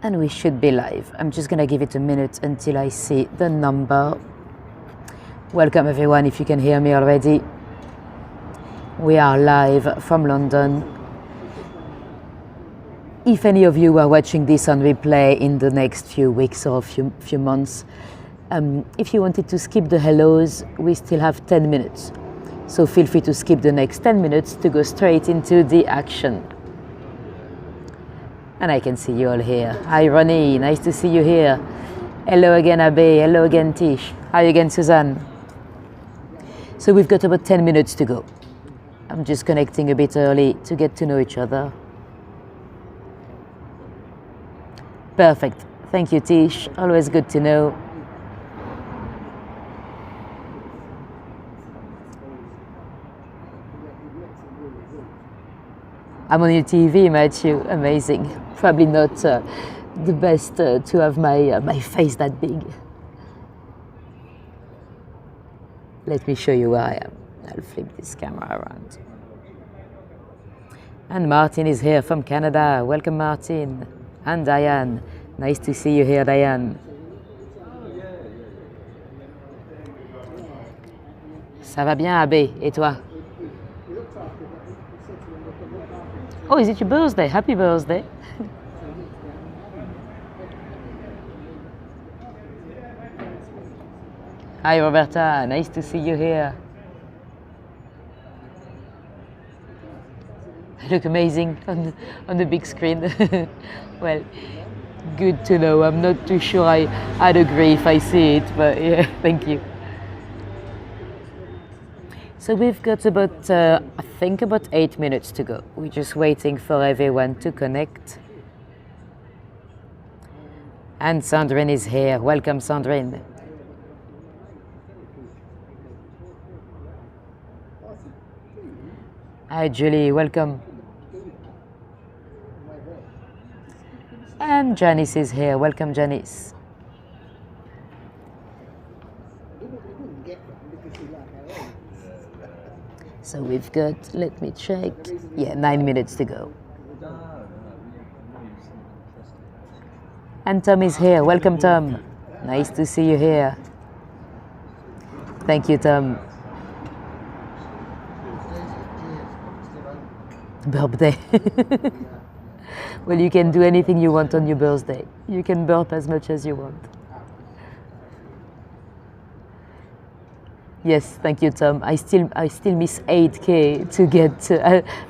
And we should be live. I'm just gonna give it a minute until I see the number. Welcome everyone, if you can hear me already. We are live from London. If any of you are watching this on replay in the next few weeks or few months, if you wanted to skip the hellos, we still have 10 minutes. So feel free to skip the next 10 minutes to go straight into the action. And I can see you all here. Hi Ronnie, nice to see you here. Hello again Abe, hello again Tish. Hi again Suzanne. So we've got about 10 minutes to go. I'm just connecting a bit early to get to know each other. Perfect, thank you Tish, always good to know. I'm on your TV, Matthew, amazing. Probably not the best to have my face that big. Let me show you where I am. I'll flip this camera around. And Martin is here from Canada. Welcome Martin. And Diane. Nice to see you here, Diane. Ça va bien, Abbé, et toi? Oh, is it your birthday? Happy birthday. Hi Roberta, nice to see you here. I look amazing on the big screen. Well, good to know. I'm not too sure I'd agree if I see it, but yeah, thank you. So we've got about, I think about 8 minutes to go. We're just waiting for everyone to connect. And Sandrine is here. Welcome, Sandrine. Hi, Julie. Welcome. And Janice is here. Welcome, Janice. So we've got, let me check, yeah, 9 minutes to go. And Tom is here. Welcome, Tom. Nice to see you here. Thank you, Tom. Birthday. Well, you can do anything you want on your birthday. You can burp as much as you want. Yes, thank you, Tom. I still miss 8K to get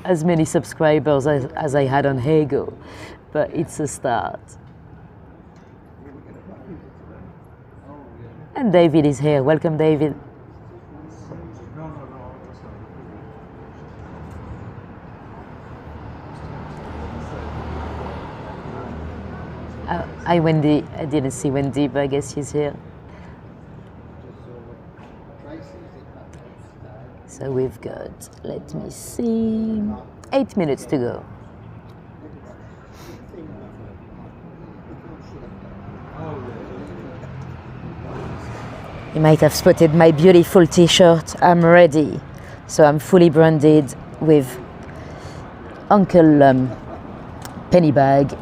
as many subscribers as I had on Hego, but it's a start. And David is here. Welcome, David. Hi, Wendy. I didn't see Wendy, but I guess she's here. So we've got, let me see, 8 minutes to go. You might have spotted my beautiful t-shirt. I'm ready. So I'm fully branded with Uncle Penny Bag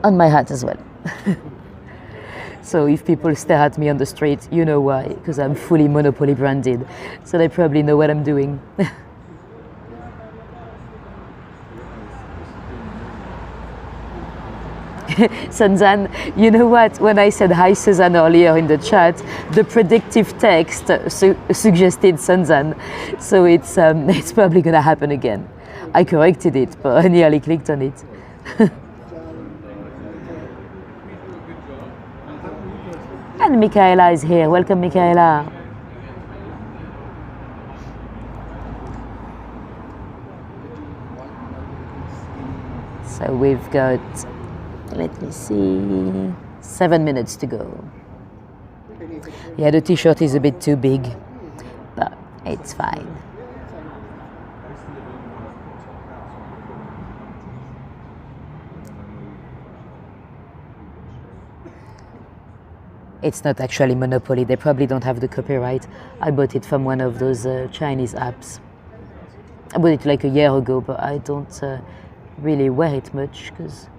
on my hat as well. So if people stare at me on the street, you know why, because I'm fully Monopoly branded. So they probably know what I'm doing. Suzanne, you know what? When I said hi Suzanne earlier in the chat, the predictive text suggested Suzanne. So it's probably gonna happen again. I corrected it, but I nearly clicked on it. And Michaela is here. Welcome, Michaela. So we've got, let me see, 7 minutes to go. Yeah, the t-shirt is a bit too big, but it's fine. It's not actually Monopoly. They probably don't have the copyright. I bought it from one of those Chinese apps. I bought it like a year ago, but I don't really wear it much because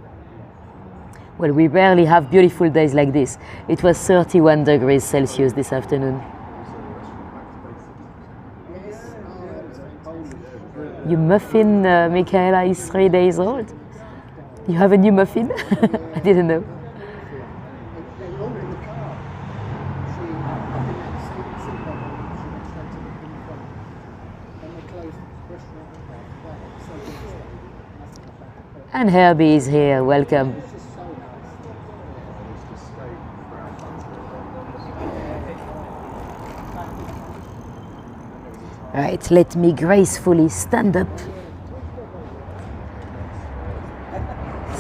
Well, we rarely have beautiful days like this. It was 31 degrees Celsius this afternoon. Your muffin, Michaela, is 3 days old. You have a new muffin? I didn't know. And Herbie is here, welcome. Right, let me gracefully stand up.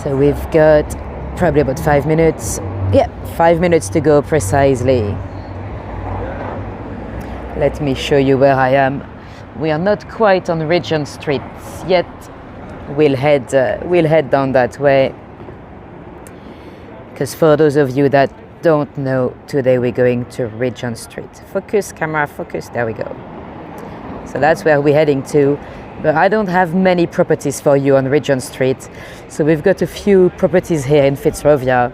So we've got probably about 5 minutes. Yeah, 5 minutes to go precisely. Let me show you where I am. We are not quite on Regent Street yet. We'll head down that way. Because for those of you that don't know, today we're going to Regent Street. Focus, camera, focus, there we go. So that's where we're heading to. But I don't have many properties for you on Regent Street. So we've got a few properties here in Fitzrovia,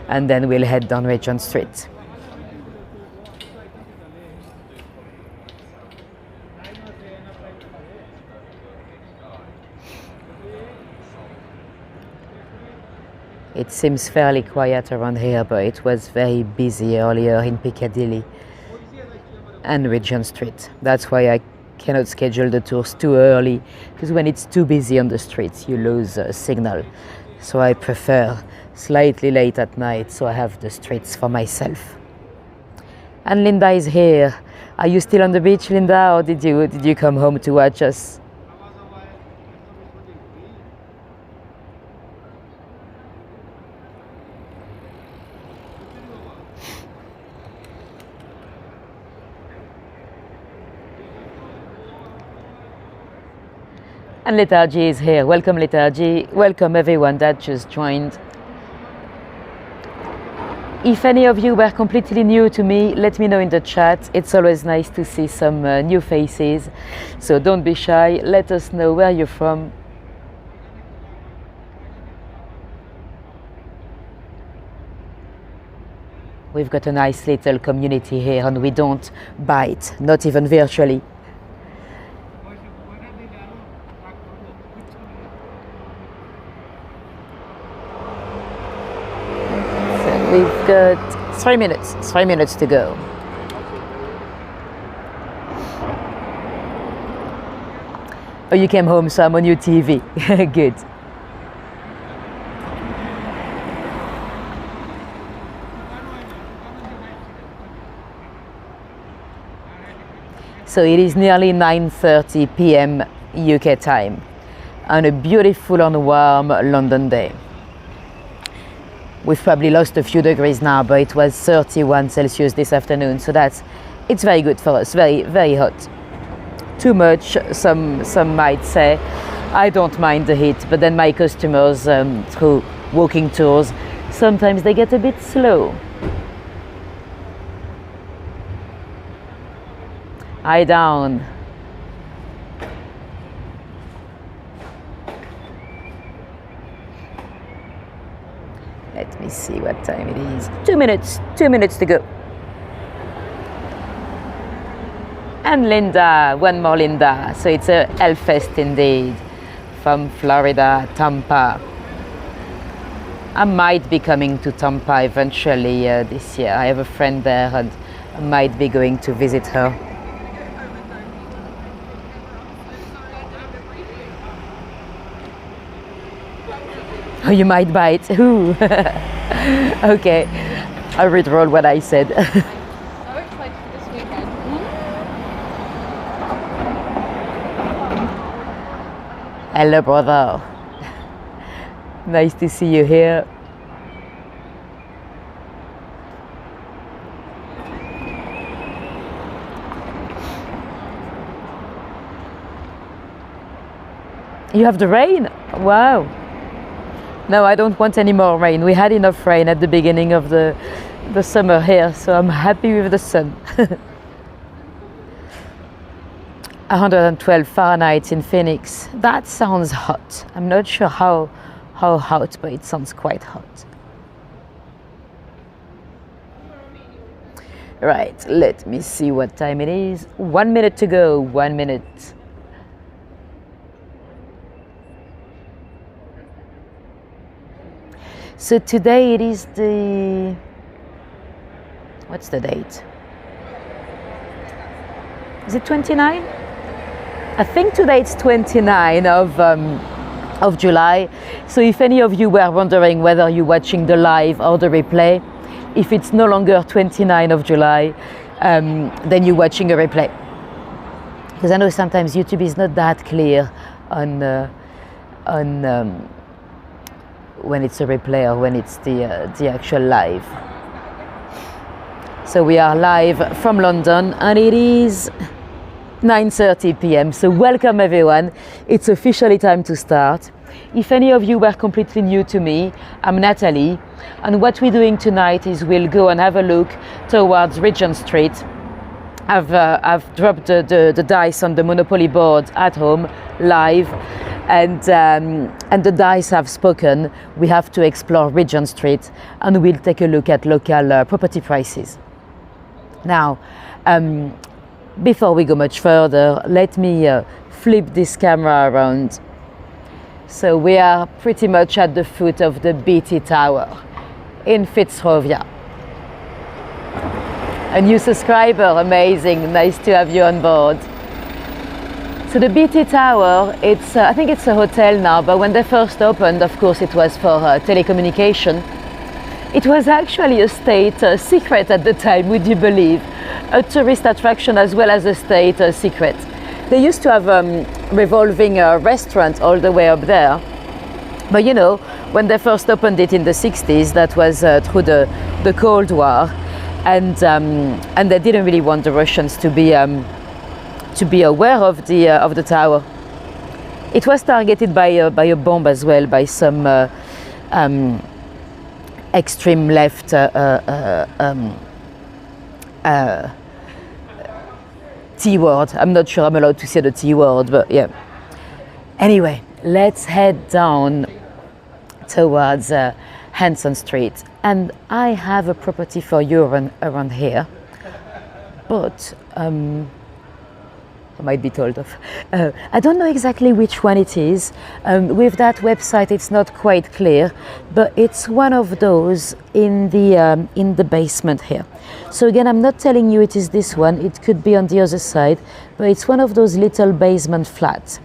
and then we'll head down Regent Street. It seems fairly quiet around here, but it was very busy earlier in Piccadilly and Regent Street. That's why I cannot schedule the tours too early, because when it's too busy on the streets, you lose signal. So I prefer slightly late at night, so I have the streets for myself. And Linda is here. Are you still on the beach, Linda, or did you come home to watch us? And Lethargy is here. Welcome, Lethargy. Welcome everyone that just joined. If any of you were completely new to me, let me know in the chat. It's always nice to see some new faces. So don't be shy. Let us know where you're from. We've got a nice little community here, and we don't bite, not even virtually. We've got 3 minutes to go. Oh, you came home, so I'm on your TV. Good. So it is nearly 9:30 p.m. UK time on a beautiful and warm London day. We've probably lost a few degrees now, but it was 31 Celsius this afternoon, so it's very good for us, very, very hot. Too much, some might say. I don't mind the heat, but then my customers, through walking tours, sometimes they get a bit slow. Eye down. Let me see what time it is. 2 minutes to go. And Linda, one more Linda. So it's a Hellfest indeed, from Florida, Tampa. I might be coming to Tampa eventually this year. I have a friend there, and I might be going to visit her. Oh, you might bite. Ooh. Okay, I'll withdraw what I said. So excited for this weekend. Hello, brother. Nice to see you here. You have the rain? Wow. No, I don't want any more rain. We had enough rain at the beginning of the summer here, so I'm happy with the sun. 112 Fahrenheit in Phoenix. That sounds hot. I'm not sure how hot, but it sounds quite hot. Right, let me see what time it is. 1 minute to go, 1 minute. So today it is the, what's the date? Is it 29? I think today it's 29 of July. So if any of you were wondering whether you're watching the live or the replay, if it's no longer 29 of July, then you're watching a replay. Because I know sometimes YouTube is not that clear on when it's a replay or when it's the actual live. So we are live from London and it is 9:30 p.m. So welcome everyone. It's officially time to start. If any of you were completely new to me, I'm Natalie, and what we're doing tonight is we'll go and have a look towards Regent Street. I've dropped the dice on the Monopoly board at home live, and the dice have spoken. We have to explore Regent Street, and we'll take a look at local property prices. Now, before we go much further, let me flip this camera around. So we are pretty much at the foot of the BT Tower in Fitzrovia. A new subscriber, amazing, nice to have you on board. So the BT Tower, it's I think it's a hotel now, but when they first opened, of course, it was for telecommunication. It was actually a state secret at the time, would you believe? A tourist attraction as well as a state secret. They used to have revolving restaurant all the way up there. But you know, when they first opened it in the 60s, that was through the Cold War. And they didn't really want the Russians to be aware of the tower. It was targeted by a bomb as well, by some extreme left T word. I'm not sure I'm allowed to say the T word, but yeah. Anyway, let's head down towards Hanson Street. And I have a property for you around here, but I might be told of. I don't know exactly which one it is. With that website, it's not quite clear, but it's one of those in the basement here. So again, I'm not telling you it is this one. It could be on the other side, but it's one of those little basement flats.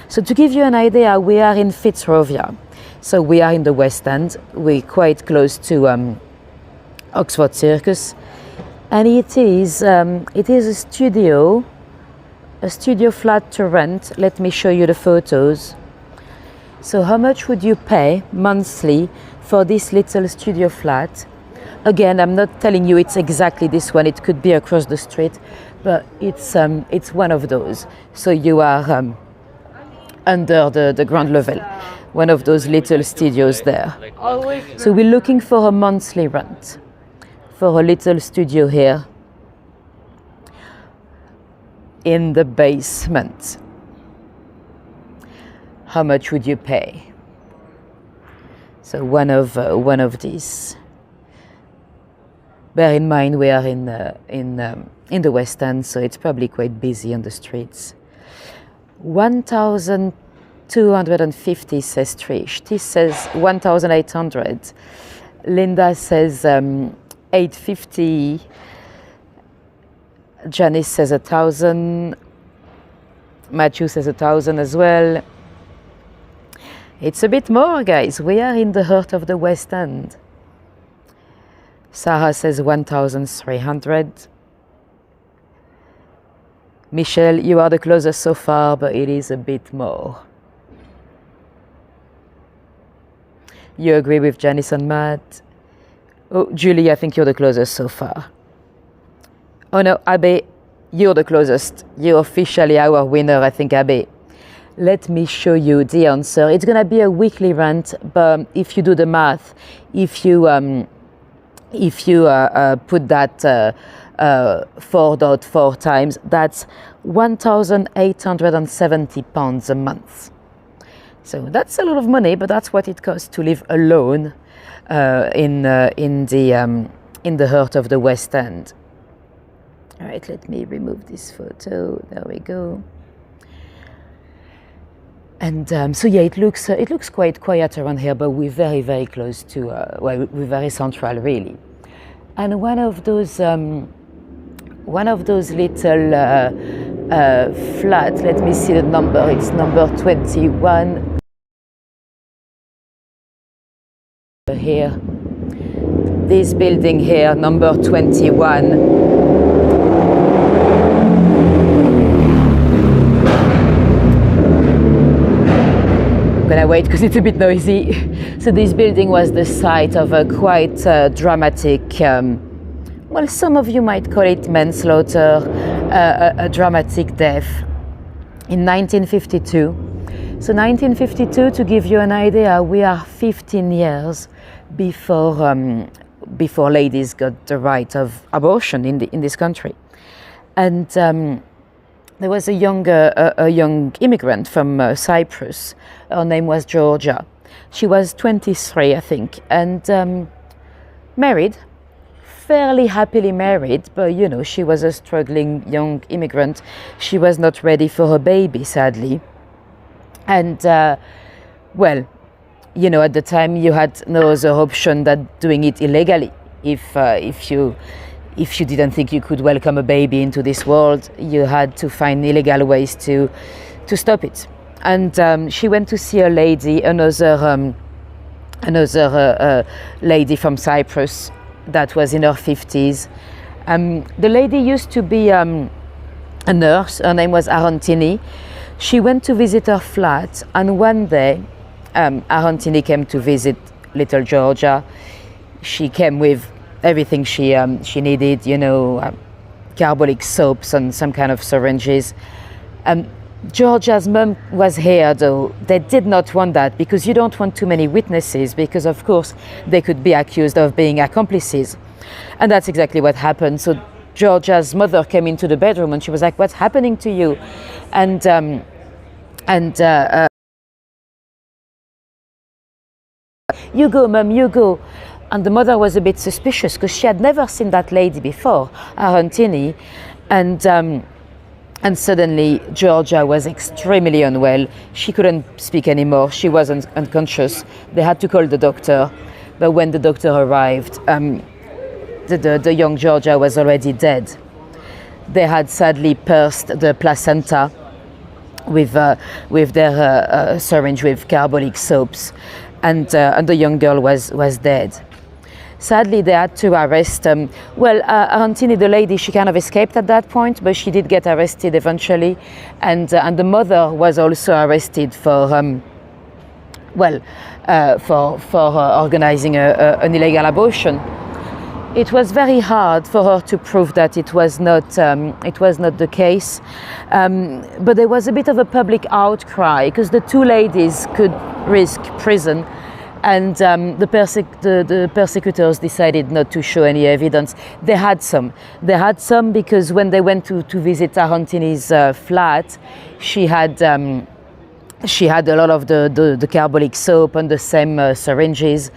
So to give you an idea, we are in Fitzrovia. So we are in the West End. We're quite close to Oxford Circus, and it is a studio flat to rent. Let me show you the photos. So how much would you pay monthly for this little studio flat? Again, I'm not telling you it's exactly this one. It could be across the street, but it's one of those. So you are under the ground level, one of those little studios there. So we're looking for a monthly rent for a little studio here in the basement. How much would you pay? So one of these. Bear in mind we are in the West End, so it's probably quite busy on the streets. 1,250 says Trish. This says 1,800. Linda says 850. Janice says 1,000. Matthew says 1,000 as well. It's a bit more, guys. We are in the heart of the West End. Sarah says 1,300. Michelle, you are the closest so far, but it is a bit more. You agree with Janice and Matt? Oh, Julie, I think you're the closest so far. Oh no, Abe, you're the closest. You're officially our winner, I think, Abe. Let me show you the answer. It's gonna be a weekly rent, but if you do the math, if you put that 4.4 times, that's £1,870 a month. So that's a lot of money, but that's what it costs to live alone in the heart of the West End. All right, let me remove this photo. There we go. And so yeah, it looks quite quiet around here, but we're very, very close to, well, we're very central, really. And one of those little flats, let me see the number, it's number 21 here. This building here, number 21. I'm gonna wait because it's a bit noisy. So this building was the site of a quite dramatic, well, some of you might call it manslaughter, a dramatic death in 1952. So 1952, to give you an idea, we are 15 years before ladies got the right of abortion in this country. And there was a young immigrant from Cyprus. Her name was Georgia. She was 23, I think, and married, fairly happily married, but you know, she was a struggling young immigrant. She was not ready for her baby, sadly. And well, you know, at the time you had no other option than doing it illegally. If you didn't think you could welcome a baby into this world, you had to find illegal ways to stop it. And she went to see a lady, another lady from Cyprus that was in her 50s. The lady used to be a nurse. Her name was Arantini. She went to visit her flat, and one day Arantini came to visit little Georgia. She came with everything she needed, you know, carbolic soaps and some kind of syringes. Georgia's mum was here, though. They did not want that because you don't want too many witnesses, because of course they could be accused of being accomplices. And that's exactly what happened. So Georgia's mother came into the bedroom and she was like, "What's happening to you?" And "You go, mum, you go." And the mother was a bit suspicious because she had never seen that lady before, Arantini. And suddenly Georgia was extremely unwell. She couldn't speak anymore. She was unconscious. They had to call the doctor. But when the doctor arrived, the young Georgia was already dead. They had sadly pierced the placenta with their syringe with carbolic soaps, and the young girl was dead. Sadly, they had to arrest. Arantini, the lady, she kind of escaped at that point, but she did get arrested eventually, and the mother was also arrested for organizing an illegal abortion. It was very hard for her to prove that it was not the case, but there was a bit of a public outcry because the two ladies could risk prison. And the persecutors decided not to show any evidence. They had some because when they went to visit Arantini's flat, she had a lot of the carbolic soap and the same syringes.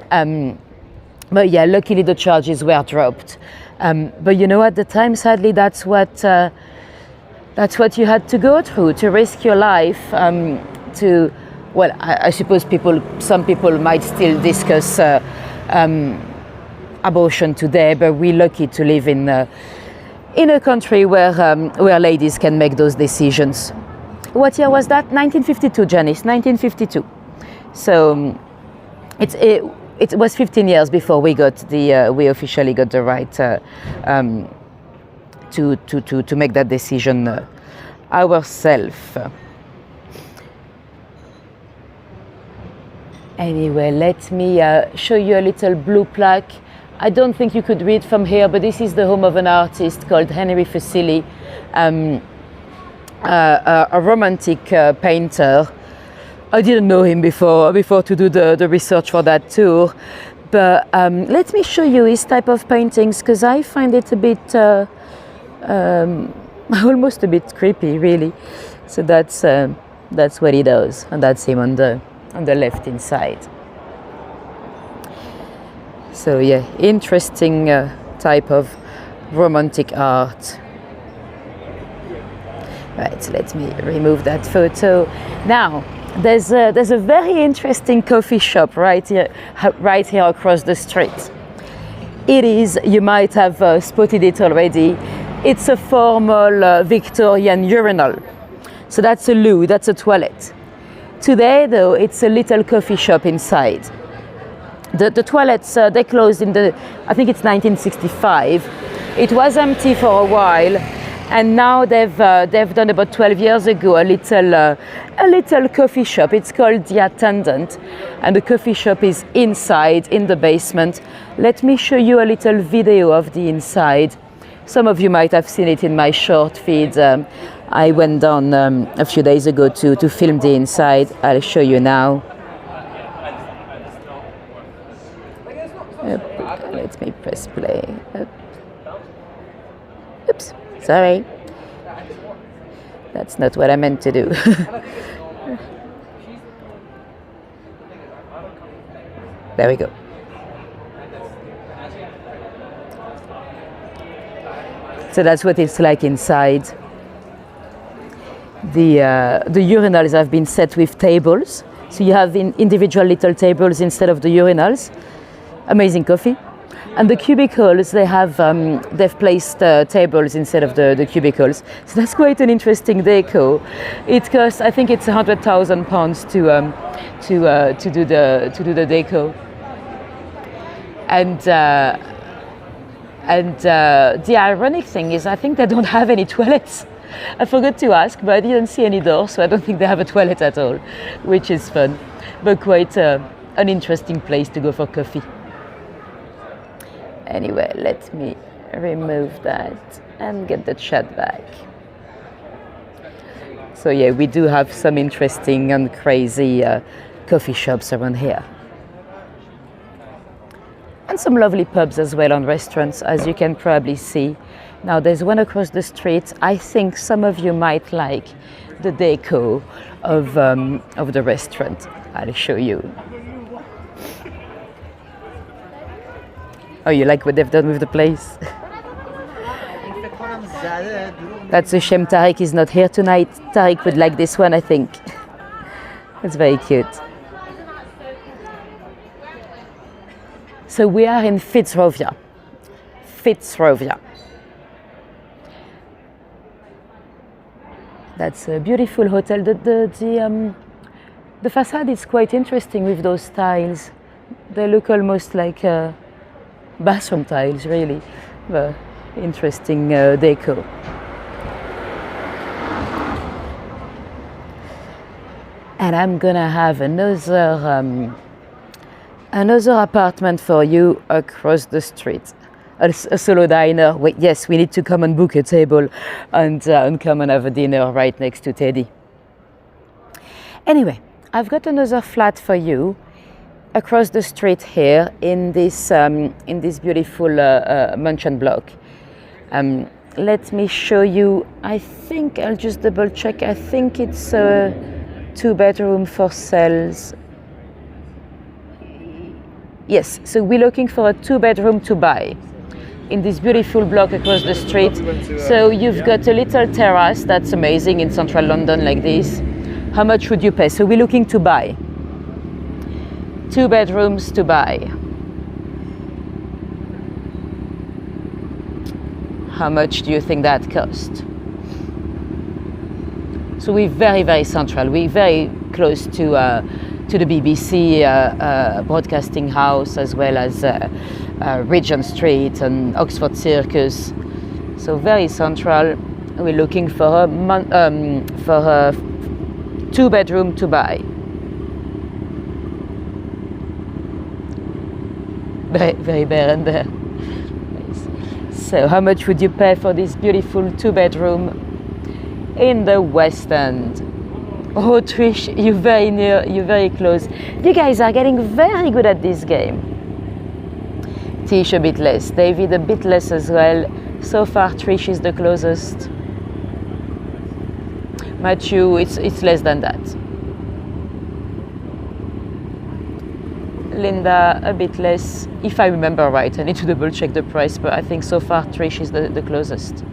But yeah, luckily the charges were dropped. But you know, at the time, sadly, that's what you had to go through to risk your life to. Well, I suppose some people might still discuss abortion today, but we're lucky to live in a country where ladies can make those decisions. What year was that? 1952, Janice, 1952. So it was 15 years before we officially got the right to make that decision ourselves. Anyway, let me show you a little blue plaque. I don't think you could read from here, but this is the home of an artist called Henry Fuseli, a romantic painter. I didn't know him before to do the research for that tour, but let me show you his type of paintings because I find it a bit, almost a bit creepy, really. So that's what he does, and that's him on the left inside. So yeah, interesting type of romantic art. Right, let me remove that photo. Now, there's a very interesting coffee shop right here across the street. It is, you might have spotted it already, it's a formal Victorian urinal. So that's a loo, that's a toilet. Today though, it's a little coffee shop inside. The toilets, they closed I think it's 1965. It was empty for a while, and now they've done about 12 years ago a little coffee shop. It's called The Attendant, and the coffee shop is inside in the basement. Let me show you a little video of the inside. Some of you might have seen it in my short feed. I went down a few days ago to film the inside. I'll show you now. Let me press play. Oops, sorry. That's not what I meant to do. There we go. So that's what it's like inside. The urinals have been set with tables. So you have individual little tables instead of the urinals. Amazing coffee. And the cubicles, they've placed tables instead of the cubicles. So that's quite an interesting deco. It costs, I think it's £100,000 to do the deco. And the ironic thing is, I think they don't have any toilets. I forgot to ask, but I didn't see any doors, so I don't think they have a toilet at all, which is fun, but quite an interesting place to go for coffee. Anyway, let me remove that and get the chat back. So yeah, we do have some interesting and crazy coffee shops around here. And some lovely pubs as well, and restaurants, as you can probably see. Now there's one across the street. I think some of you might like the deco of the restaurant. I'll show you. Oh, you like what they've done with the place? That's a shame Tariq is not here tonight. Tariq would like this one, I think. It's very cute. So we are in Fitzrovia. Fitzrovia. That's a beautiful hotel. The facade is quite interesting with those tiles. They look almost like bathroom tiles, really. Interesting deco. And I'm gonna have another apartment for you across the street. A solo diner. Yes, we need to come and book a table and come and have a dinner right next to Teddy. Anyway, I've got another flat for you across the street here in this beautiful mansion block. Let me show you. I think I'll just double check. I think it's a 2-bedroom for sales. Yes, so we're looking for a 2-bedroom to buy in this beautiful block across the street. So you've got a little terrace. That's amazing in central London like this. How much would you pay? So we're looking to buy 2 bedrooms to buy. How much do you think that cost? So we're very, very central. We're very close to the BBC broadcasting house, as well as Regent Street and Oxford Circus. So very central. We're looking for a 2-bedroom to buy. Very, very barren there. So how much would you pay for this beautiful 2-bedroom in the West End? Oh, Trish, you're very near, you're very close. You guys are getting very good at this game. Tish a bit less, David a bit less as well. So far, Trish is the closest. Matthew, it's less than that. Linda a bit less, if I remember right. I need to double check the price, but I think so far Trish is the closest.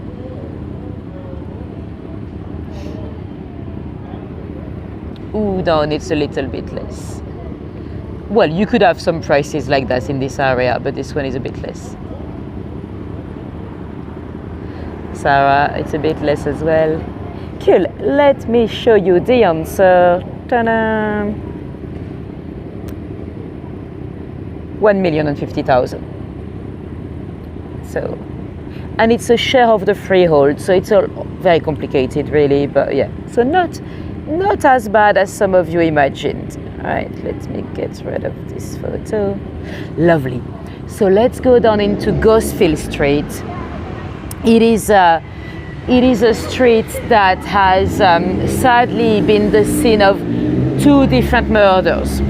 Ooh, down it's a little bit less. Well, you could have some prices like that in this area, but this one is a bit less. Sarah, it's a bit less as well. Cool, let me show you the answer. Ta-da! 1,050,000. So, and it's a share of the freehold, so it's all very complicated really, but yeah. So not as bad as some of you imagined. All right, let me get rid of this photo. Lovely. So let's go down into Gosfield Street. It is a street that has sadly been the scene of two different murders.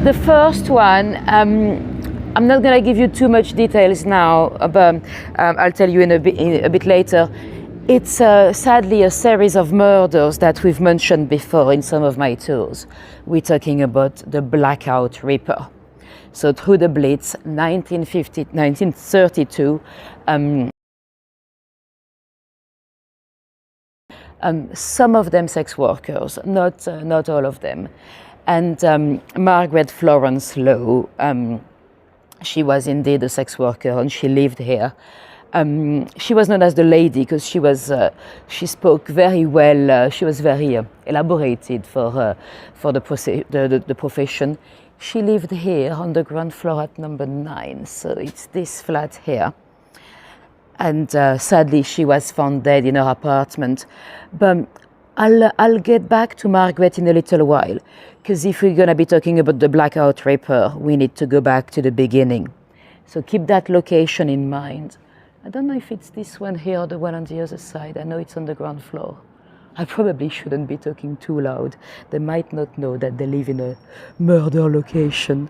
The first one, I'm not going to give you too much details now, but I'll tell you a bit later. It's sadly a series of murders that we've mentioned before in some of my tours. We're talking about the Blackout Ripper. So through the Blitz, 1932, some of them sex workers, not all of them. And Margaret Florence Lowe, she was indeed a sex worker and she lived here. She was known as the lady because she spoke very well. She was very elaborated for the profession. She lived here on the ground floor at number 9, so it's this flat here. And sadly, she was found dead in her apartment. But I'll get back to Margaret in a little while, because if we're going to be talking about the Blackout Ripper, we need to go back to the beginning. So keep that location in mind. I don't know if it's this one here or the one on the other side. I know it's on the ground floor. I probably shouldn't be talking too loud. They might not know that they live in a murder location.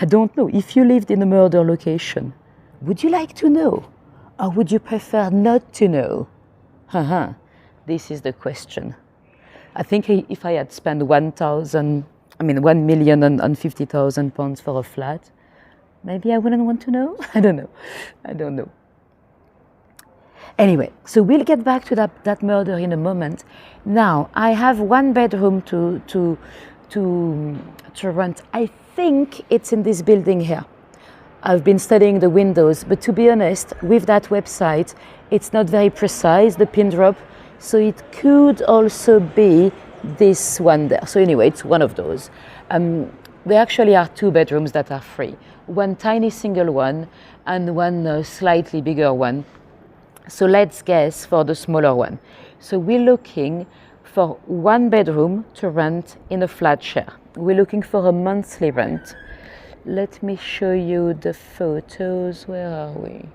I don't know. If you lived in a murder location, would you like to know? Or would you prefer not to know? This is the question. I think if I had spent £1,050,000 for a flat, maybe I wouldn't want to know. I don't know. Anyway, so we'll get back to that murder in a moment. Now, I have one bedroom to rent. I think it's in this building here. I've been studying the windows, but to be honest, with that website, it's not very precise, the pin drop, so it could also be this one there. So anyway, it's one of those. There actually are 2 bedrooms that are free. One tiny single one and one slightly bigger one. So let's guess for the smaller one. So we're looking for 1 bedroom to rent in a flat share. We're looking for a monthly rent. Let me show you the photos. Where are we?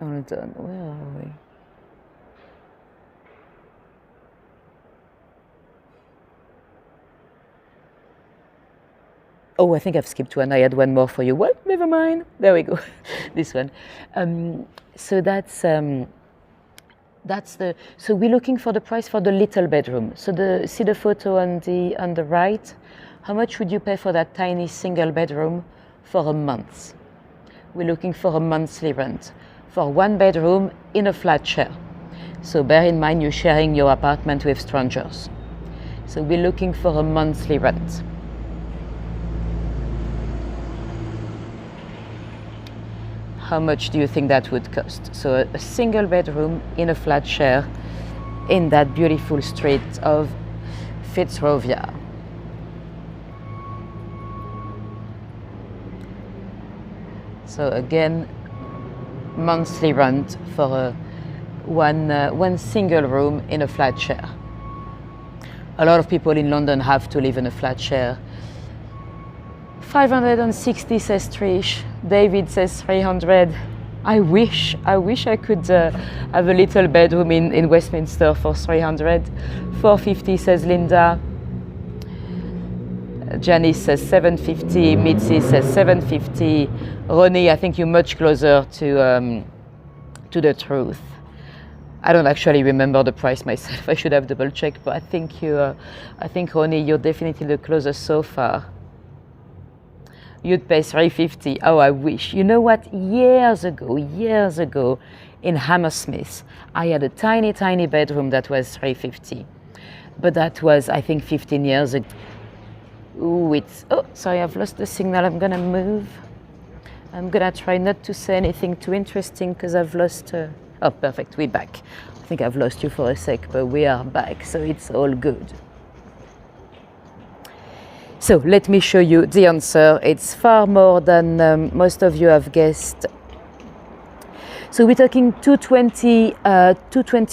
Hold on, where are we? Oh, I think I've skipped one. I had one more for you. Well, never mind. There we go. This one. So so we're looking for the price for the little bedroom. So see the photo on the right. How much would you pay for that tiny single bedroom for a month? We're looking for a monthly rent for 1 bedroom in a flat share. So bear in mind you're sharing your apartment with strangers. So we're looking for a monthly rent. How much do you think that would cost? So a single bedroom in a flat share in that beautiful street of Fitzrovia. So again, monthly rent for one single room in a flat share. A lot of people in London have to live in a flat share. 560 says Trish. David says 300. I wish I could have a little bedroom in Westminster for 300. 450 says Linda. Janice says 750, Mitzi says 750. Ronnie, I think you're much closer to the truth. I don't actually remember the price myself. I should have double checked, but I think Ronnie, you're definitely the closest so far. You'd pay 350. Oh, I wish. You know what? Years ago, in Hammersmith, I had a tiny, tiny bedroom that was 350. But that was, I think, 15 years ago. Ooh, oh, sorry, I've lost the signal. I'm gonna move. I'm gonna try not to say anything too interesting because I've lost. Oh, perfect. We're back. I think I've lost you for a sec, but we are back, so it's all good. So let me show you the answer. It's far more than most of you have guessed. So we're talking 220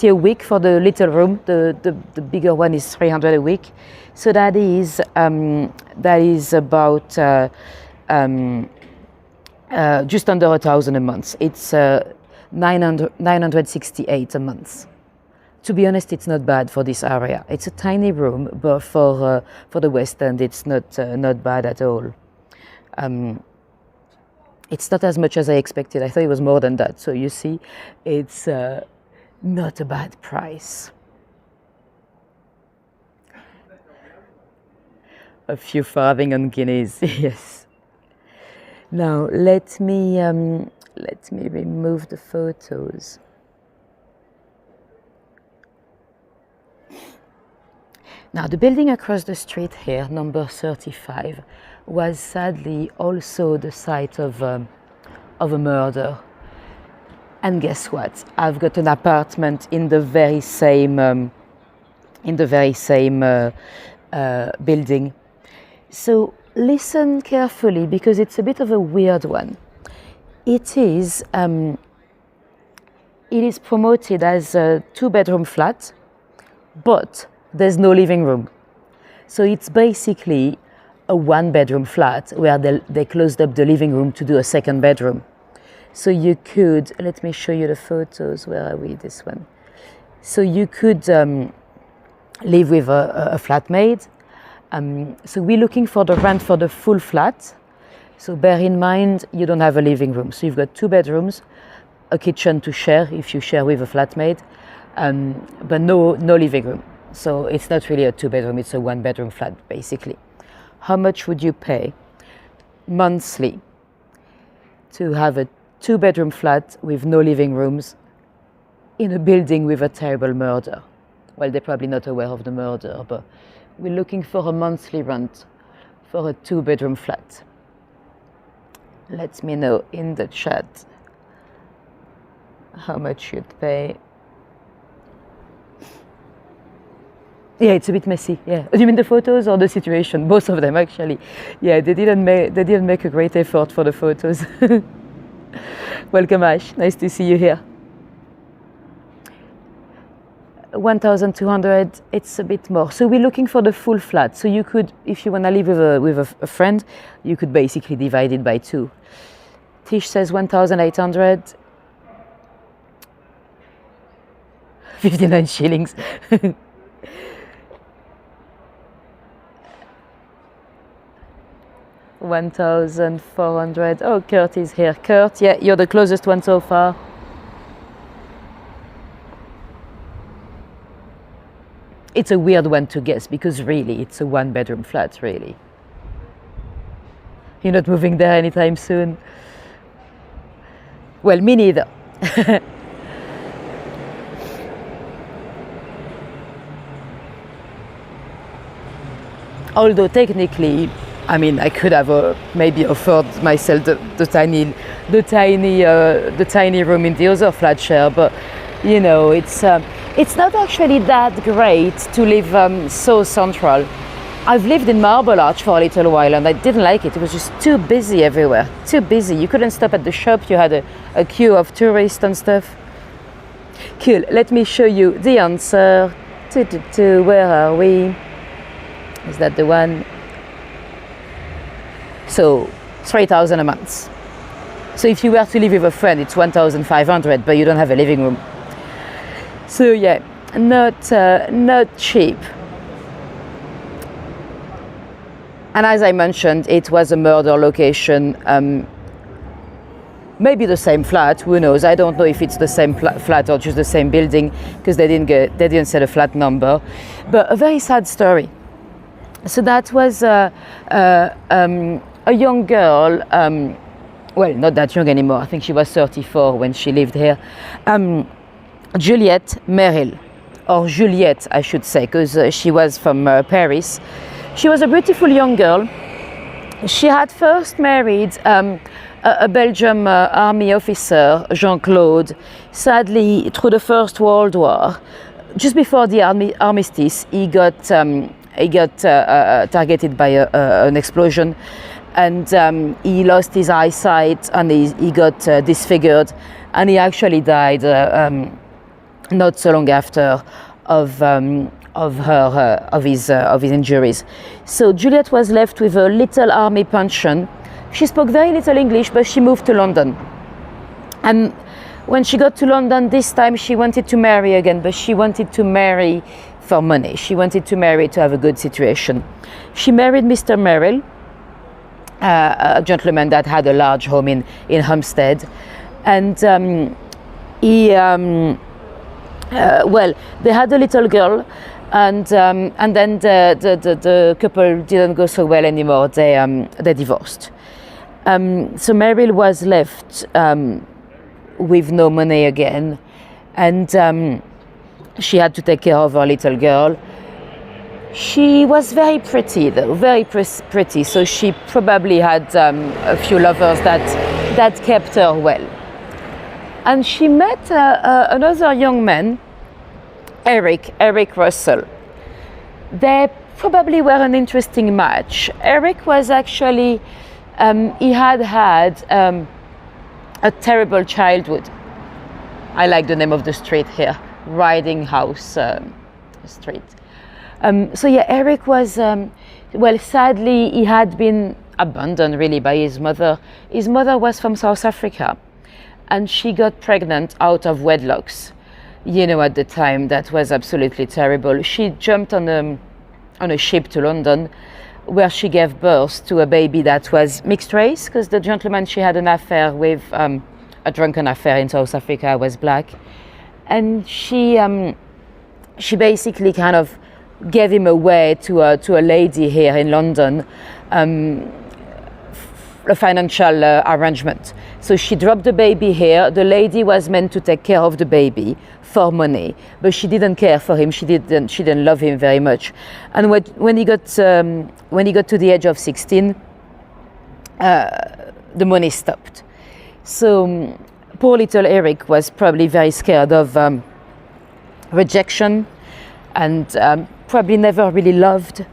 a week for the little room. The bigger one is 300 a week. So that is about just under 1,000 a month. It's 968 a month. To be honest, it's not bad for this area. It's a tiny room, but for the West End, it's not bad at all. It's not as much as I expected. I thought it was more than that. So you see, it's not a bad price. A few farthing on guineas, yes. Now let me remove the photos. Now, the building across the street here, number 35, was sadly also the site of a murder. And guess what? I've got an apartment in the very same building. So listen carefully because it's a bit of a weird one. It is promoted as a 2-bedroom flat, but there's no living room. So it's basically a 1-bedroom flat where they closed up the living room to do a 2nd bedroom. So you could, let me show you the photos. Where are we? This one. So you could live with a flatmate. So we're looking for the rent for the full flat. So bear in mind, you don't have a living room. So you've got 2 bedrooms, a kitchen to share if you share with a flatmate, but no living room. So it's not really a 2-bedroom, it's a 1-bedroom flat, basically. How much would you pay monthly to have a 2-bedroom flat with no living rooms in a building with a terrible murder? Well, they're probably not aware of the murder, but we're looking for a monthly rent for a 2-bedroom flat. Let me know in the chat how much you'd pay. Yeah, it's a bit messy. Yeah. Do you mean the photos or the situation? Both of them, actually. Yeah, they didn't make a great effort for the photos. Welcome, Ash. Nice to see you here. 1,200. It's a bit more. So we're looking for the full flat. So you could, if you want to live with a friend, you could basically divide it by 2. Tish says 1,800. 59 shillings. 1,400. Oh, Kurt is here. Kurt, yeah, you're the closest one so far. It's a weird one to guess because really it's a 1-bedroom flat, really. You're not moving there anytime soon. Well, me neither. Although technically, I mean, I could have maybe offered myself the tiny room in the other flat share, but you know, it's not actually that great to live so central. I've lived in Marble Arch for a little while and I didn't like it. It was just too busy everywhere. Too busy. You couldn't stop at the shop. You had a queue of tourists and stuff. Cool. Let me show you the answer. Where are we? Is that the one? So 3,000 a month. So if you were to live with a friend, it's 1,500, but you don't have a living room. So yeah, not cheap. And as I mentioned, it was a murder location. Maybe the same flat, who knows? I don't know if it's the same flat or just the same building, because they didn't say the flat number. But a very sad story. So that was a young girl, well, not that young anymore. I think she was 34 when she lived here. Juliette Merrill, or Juliette, I should say, because she was from Paris. She was a beautiful young girl. She had first married a Belgian army officer, Jean-Claude. Sadly, through the First World War, just before the armistice, he got targeted by an explosion, and he lost his eyesight, and he got disfigured, and he actually died not so long after of his injuries. So Juliette was left with a little army pension. She spoke very little English, but she moved to London. And when she got to London this time, she wanted to marry again, but she wanted to marry for money. She wanted to marry to have a good situation. She married Mr. Merrill, a gentleman that had a large home in Hampstead. And well, they had a little girl, and then the couple didn't go so well anymore. They divorced. So Merrill was left with no money again, and she had to take care of her little girl. She was very pretty, though, very pretty. So she probably had a few lovers that kept her well. And she met another young man, Eric Russell. They probably were an interesting match. Eric was actually, he had a terrible childhood. I like the name of the street here, Riding House Street. So yeah, Eric was, well, sadly, he had been abandoned really by his mother. His mother was from South Africa, and she got pregnant out of wedlocks. You know, at the time, that was absolutely terrible. She jumped on a ship to London, where she gave birth to a baby that was mixed race, because the gentleman she had an affair with, a drunken affair in South Africa, was black. And she basically kind of gave him away to a lady here in London, a financial arrangement. So she dropped the baby here. The lady was meant to take care of the baby for money, but she didn't care for him. She didn't love him very much. And when he got to the age of 16, the money stopped. So poor little Eric was probably very scared of rejection, and probably never really loved.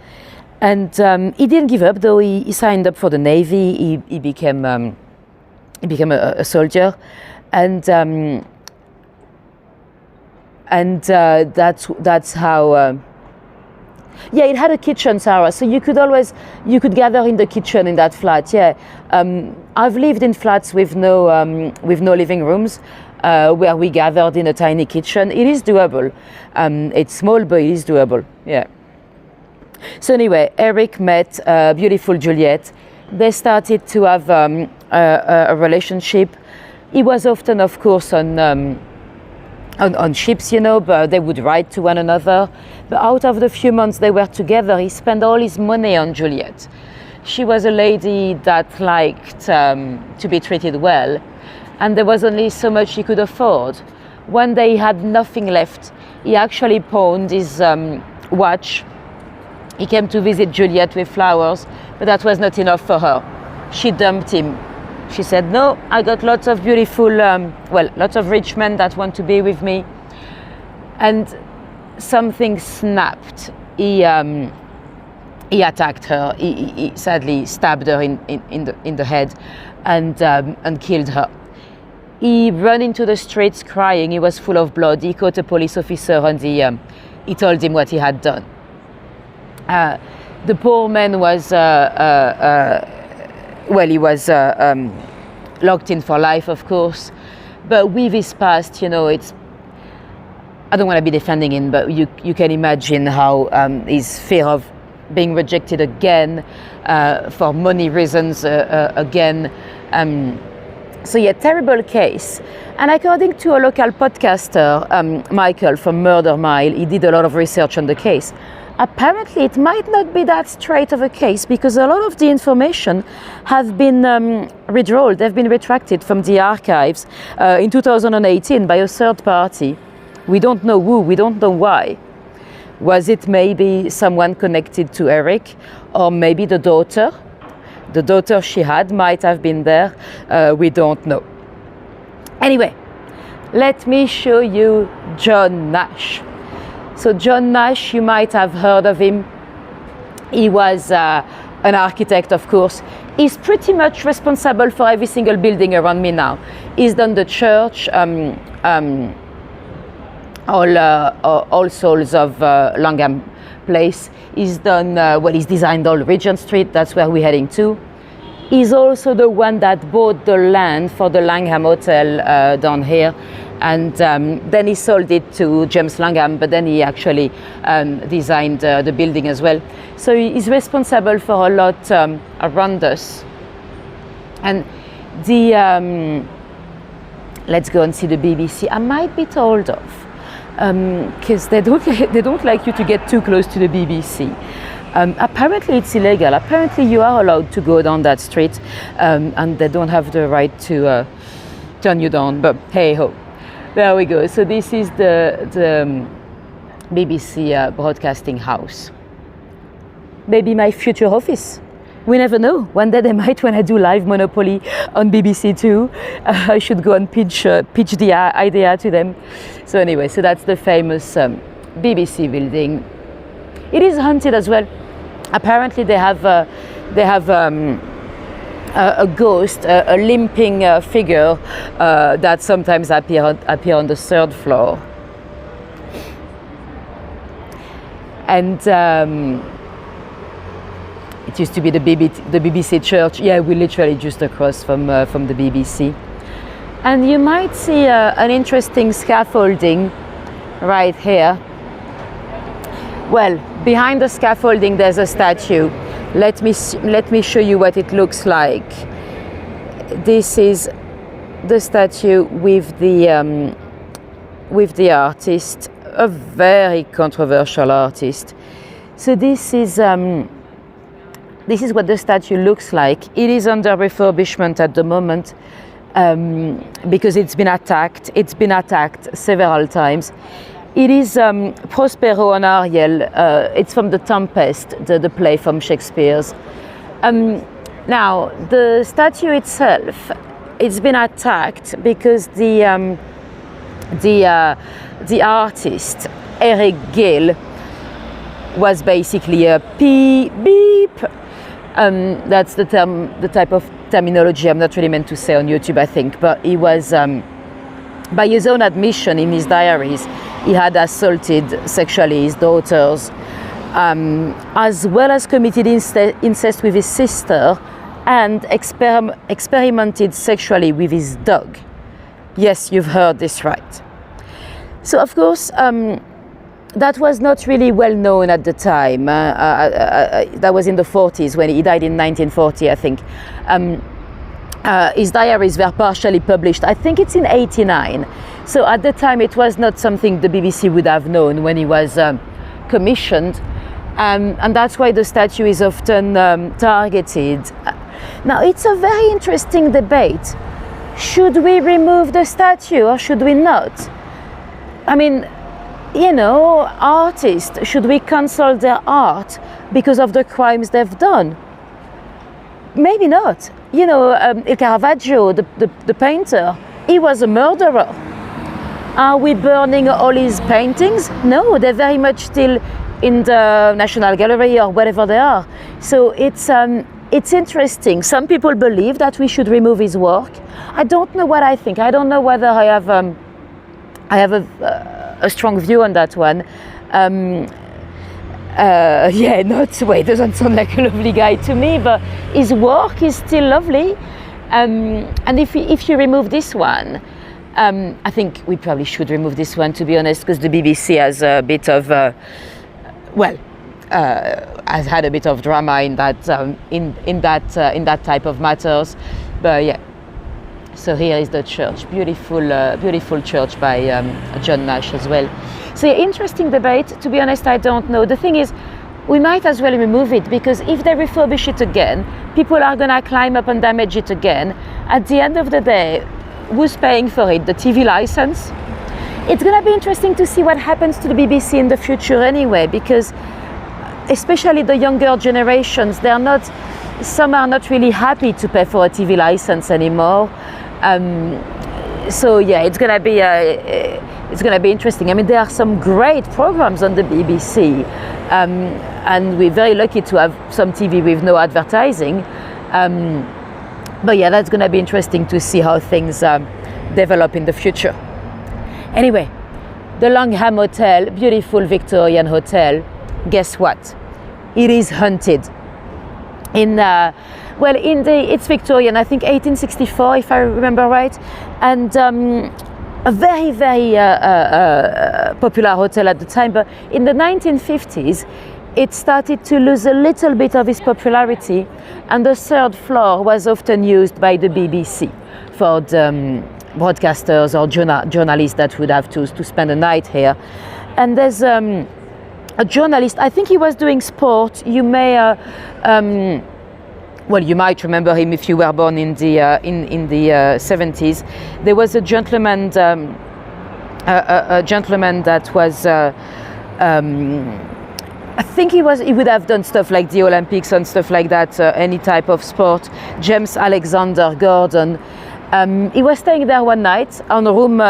And he didn't give up, though. He signed up for the Navy. He became a soldier, and that's how. Yeah, it had a kitchen, Sarah. So you could gather in the kitchen in that flat. Yeah, I've lived in flats with no living rooms, where we gathered in a tiny kitchen. It is doable. It's small, but it is doable. Yeah. So anyway, Eric met beautiful Juliette. They started to have a relationship. He was often, of course, on ships, you know, but they would write to one another. But out of the few months they were together, he spent all his money on Juliette. She was a lady that liked to be treated well, and there was only so much he could afford. One day he had nothing left. He actually pawned his watch. He came to visit Juliette with flowers, but that was not enough for her. She dumped him. She said, no, I got lots of beautiful, lots of rich men that want to be with me. And something snapped. He attacked her. He sadly stabbed her in the head and killed her. He ran into the streets crying. He was full of blood. He caught a police officer, and he told him what he had done. The poor man was, he was locked in for life, of course. But with his past, you know, I don't want to be defending him, but you can imagine how his fear of being rejected again for money reasons again. So yeah, terrible case. And according to a local podcaster, Michael from Murder Mile, he did a lot of research on the case. Apparently it might not be that straight of a case because a lot of the information have been withdrawn, they've been retracted from the archives in 2018 by a third party. We don't know who, we don't know why. Was it maybe someone connected to Eric, or maybe the daughter? The daughter she had might have been there, we don't know. Anyway, let me show you John Nash. So John Nash, you might have heard of him. He was an architect, of course. He's pretty much responsible for every single building around me now. He's done the church, All Souls of Langham Place. He's done, he's designed all Regent Street, that's where we're heading to. He's also the one that bought the land for the Langham Hotel down here. And then he sold it to James Langham, but then he actually designed the building as well. So he's responsible for a lot around us. And the, let's go and see the BBC. I might be told off because they don't like you to get too close to the BBC. Apparently it's illegal. Apparently you are allowed to go down that street and they don't have the right to turn you down, but hey ho. There we go. So this is the BBC broadcasting house. Maybe my future office. We never know. One day they might, when I do live Monopoly on BBC Two, I should go and pitch the idea to them. So anyway, so that's the famous BBC building. It is haunted as well. Apparently they have a ghost, a limping figure that sometimes appear on the third floor. And it used to be the BBC church. Yeah, we're literally just across from the BBC. And you might see an interesting scaffolding right here. Well, behind the scaffolding there's a statue. Let me show you what it looks like. This is the statue with the artist, a very controversial artist. So this is what the statue looks like. It is under refurbishment at the moment because it's been attacked. It's been attacked several times. It is Prospero and Ariel. It's from The Tempest, the play from Shakespeare's. Now, the statue itself, it's been attacked because the artist, Eric Gill, was basically a beep. That's the type of terminology I'm not really meant to say on YouTube, I think. But he was, by his own admission in his diaries, he had assaulted sexually his daughters, as well as committed incest with his sister and experimented sexually with his dog. Yes, you've heard this right. So, of course, that was not really well known at the time. That was in the 40s when he died in 1940, I think. His diaries were partially published. I think it's in 89. So at the time, it was not something the BBC would have known when he was commissioned. And that's why the statue is often targeted. Now, it's a very interesting debate. Should we remove the statue or should we not? I mean, you know, artists, should we cancel their art because of the crimes they've done? Maybe not. You know, Caravaggio, the painter, he was a murderer. Are we burning all his paintings? No, they're very much still in the National Gallery or wherever they are. So it's interesting. Some people believe that we should remove his work. I don't know what I think. I don't know whether I have a strong view on that one. It doesn't sound like a lovely guy to me, but his work is still lovely. And if you remove this one, I think we probably should remove this one, to be honest, because the BBC has a bit of, has had a bit of drama in that in that type of matters, but yeah. So here is the church, beautiful church by John Nash as well. So yeah, interesting debate. To be honest, I don't know. The thing is, we might as well remove it, because if they refurbish it again, people are gonna climb up and damage it again. At the end of the day, who's paying for it? The TV license? It's gonna be interesting to see what happens to the BBC in the future anyway, because especially the younger generations, some are not really happy to pay for a TV license anymore. So yeah, it's gonna be interesting. I mean, there are some great programs on the BBC, and we're very lucky to have some TV with no advertising. But yeah, that's gonna be interesting to see how things develop in the future. Anyway, the Langham Hotel, beautiful Victorian hotel. Guess what? It is haunted. It's Victorian, I think 1864, if I remember right, and a very, very popular hotel at the time. But in the 1950s, it started to lose a little bit of its popularity, and the third floor was often used by the BBC for the broadcasters or journalists that would have to spend a night here. And there's a journalist, I think he was doing sport. You may, you might remember him if you were born in the 70s. There was a gentleman that was. I think he would have done stuff like the Olympics and stuff like that, any type of sport. James Alexander Gordon. He was staying there one night in room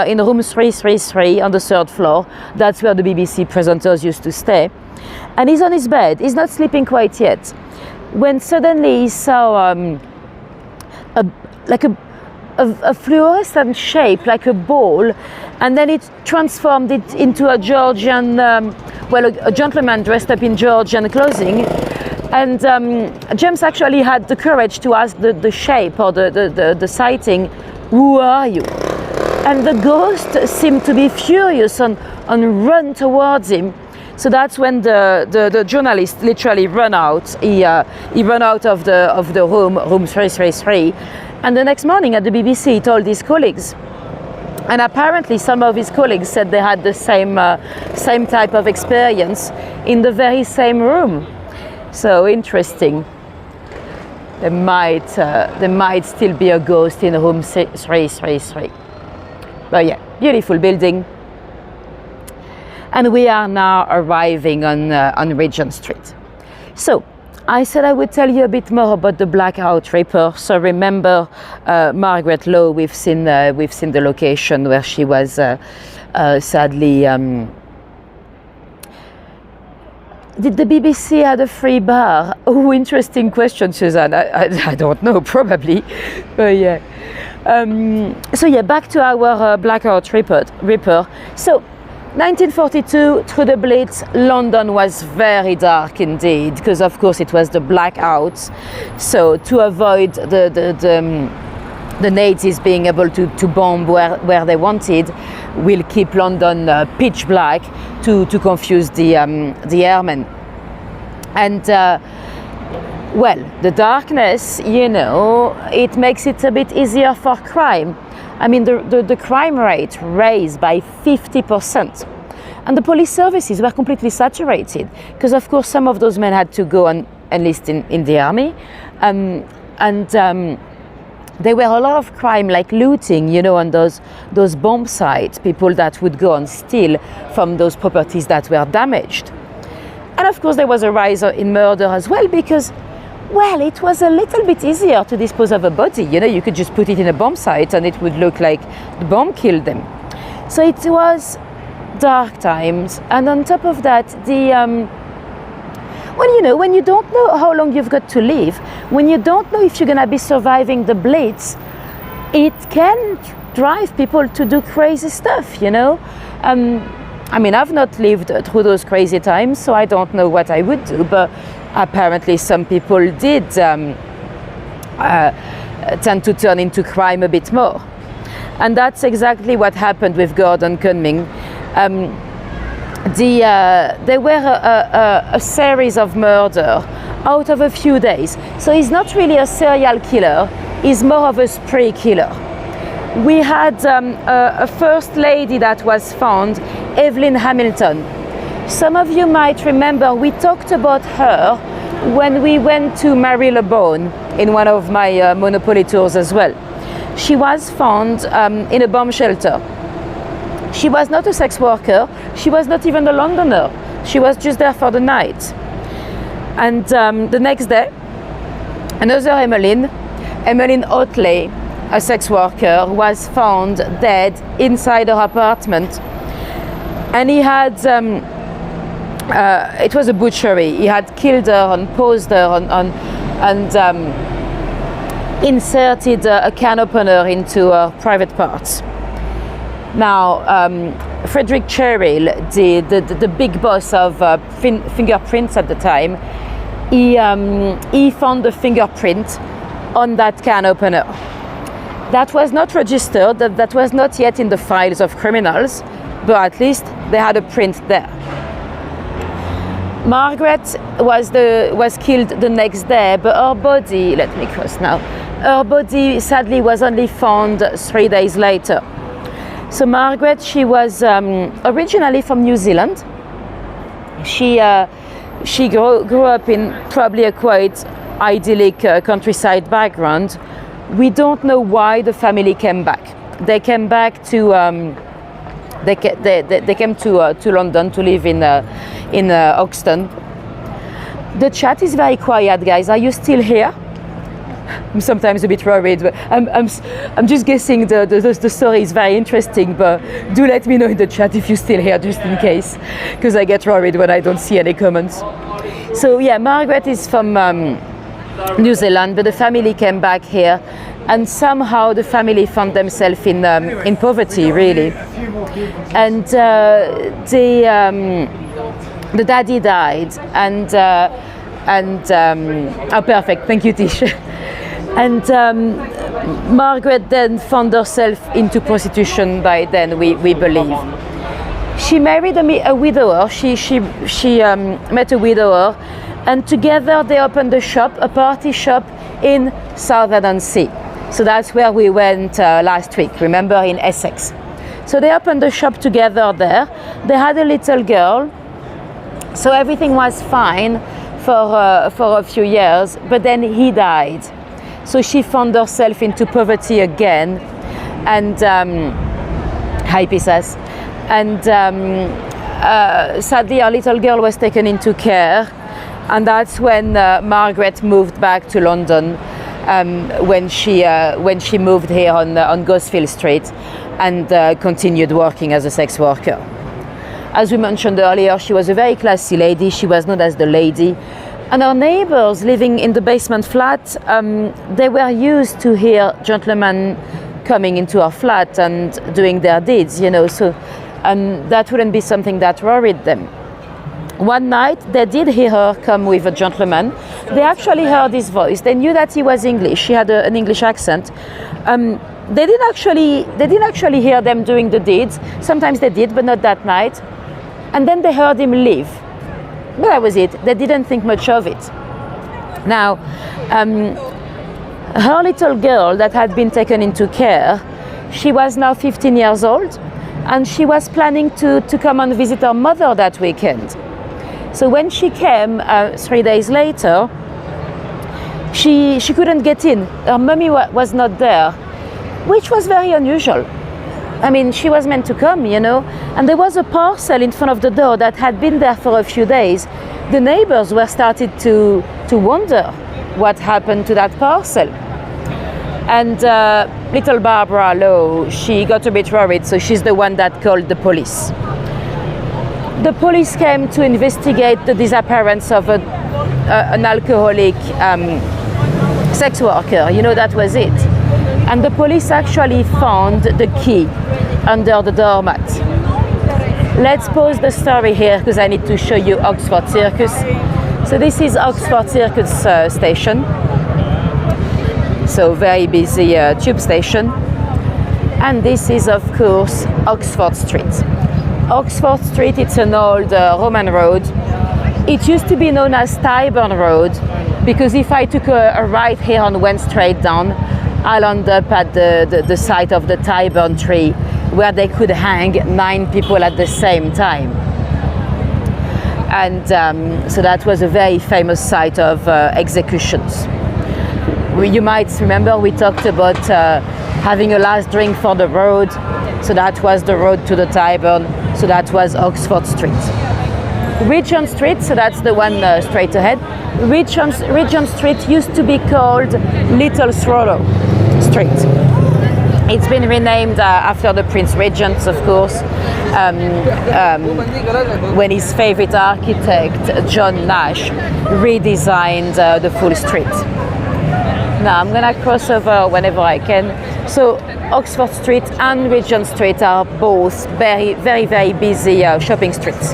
333 on the third floor. That's where the BBC presenters used to stay. And he's on his bed. He's not sleeping quite yet, when suddenly he saw a fluorescent shape, like a ball, and then it transformed it into a Georgian, a gentleman dressed up in Georgian clothing. And James actually had the courage to ask the shape or the sighting, "Who are you?" And the ghost seemed to be furious and run towards him. So that's when the journalist literally ran out. He ran out of the room 333, and the next morning at the BBC he told his colleagues. And apparently some of his colleagues said they had the same type of experience in the very same room. So interesting. There might still be a ghost in room 333. But yeah, beautiful building. And we are now arriving on Regent Street. So I said I would tell you a bit more about the Blackout Ripper. So remember Margaret Lowe, we've seen the location where she was sadly. Did the BBC had a free bar? Oh, interesting question, Suzanne. I don't know, probably. But yeah. So yeah, back to our Blackout Ripper. So 1942, through the Blitz, London was very dark indeed, because of course it was the blackouts. So to avoid the Nazis being able to bomb where they wanted, will keep London pitch black to confuse the airmen. And the darkness, it makes it a bit easier for crime. I mean, the crime rate raised by 50%. And the police services were completely saturated, because of course some of those men had to go and enlist in the army. There were a lot of crime, like looting, on those bomb sites, people that would go and steal from those properties that were damaged. And of course there was a rise in murder as well, because it was a little bit easier to dispose of a body. You could just put it in a bomb site and it would look like the bomb killed them. So it was dark times. And on top of that, when you don't know how long you've got to live, when you don't know if you're going to be surviving the Blitz, it can drive people to do crazy stuff, I mean, I've not lived through those crazy times, so I don't know what I would do, but apparently some people did tend to turn into crime a bit more. And that's exactly what happened with Gordon Cunning. there were a series of murder out of a few days. So he's not really a serial killer, he's more of a spree killer. We had a first lady that was found, Evelyn Hamilton. Some of you might remember we talked about her when we went to Marylebone in one of my Monopoly tours as well. She was found in a bomb shelter. She was not a sex worker, she was not even a Londoner, she was just there for the night. And the next day, another Emmeline Otley, a sex worker, was found dead inside her apartment. And he had, it was a butchery, he had killed her and posed her and inserted a can opener into her private parts. Now, Frederick Cheryl, the big boss of fingerprints at the time, he found the fingerprint on that can opener. That was not registered, that was not yet in the files of criminals, but at least they had a print there. Margaret was killed the next day, but her body, let me cross now, her body sadly was only found 3 days later. So Margaret, she was originally from New Zealand. She grew up in probably a quite idyllic countryside background. We don't know why the family came back. They came back to they came to London to live in Hoxton. The chat is very quiet, guys. Are you still here? I'm sometimes a bit worried, but I'm just guessing the story is very interesting, but do let me know in the chat if you're still here, just in case, because I get worried when I don't see any comments. So yeah, Margaret is from New Zealand, but the family came back here, and somehow the family found themselves in poverty, really. And the daddy died, and oh, perfect, thank you, Tish. And Margaret then found herself into prostitution by then, we believe. She married a widower, she met a widower, and together they opened a party shop in Southend-on-Sea. So that's where we went last week, remember, in Essex. So they opened a shop together there. They had a little girl, so everything was fine for a few years, but then he died. So she found herself into poverty again, and hi Pisces, and sadly our little girl was taken into care, and that's when Margaret moved back to London, when she moved here on Gosfield Street, and continued working as a sex worker. As we mentioned earlier, she was a very classy lady. She was known as the lady. And our neighbors living in the basement flat, they were used to hear gentlemen coming into our flat and doing their deeds, you know, so that wouldn't be something that worried them. One night, they did hear her come with a gentleman. They actually heard his voice. They knew that he was English. He had an English accent. They didn't actually hear them doing the deeds. Sometimes they did, but not that night. And then they heard him leave. But that was it. They didn't think much of it. Now, her little girl that had been taken into care, she was now 15 years old, and she was planning to come and visit her mother that weekend. So when she came 3 days later, she couldn't get in. Her mummy was not there, which was very unusual. I mean, she was meant to come, you know, and there was a parcel in front of the door that had been there for a few days. The neighbors were started to wonder what happened to that parcel. And little Barbara Lowe, she got a bit worried, so she's the one that called the police. The police came to investigate the disappearance of an alcoholic sex worker, you know, that was it. And the police actually found the key under the doormat. Let's pause the story here because I need to show you Oxford Circus. So this is Oxford Circus station. So very busy tube station. And this is, of course, Oxford Street. Oxford Street, it's an old Roman road. It used to be known as Tyburn Road because if I took a right here and went straight down, I'll end up at the site of the Tyburn tree where they could hang 9 people at the same time. And so that was a very famous site of executions. You might remember we talked about having a last drink for the road. So that was the road to the Tyburn. So that was Oxford Street. Regent Street, so that's the one straight ahead. Regent Street used to be called Little Swallow Street. It's been renamed after the Prince Regent, of course, when his favorite architect, John Nash, redesigned the full street. Now I'm gonna cross over whenever I can. So Oxford Street and Regent Street are both very, very, very busy shopping streets.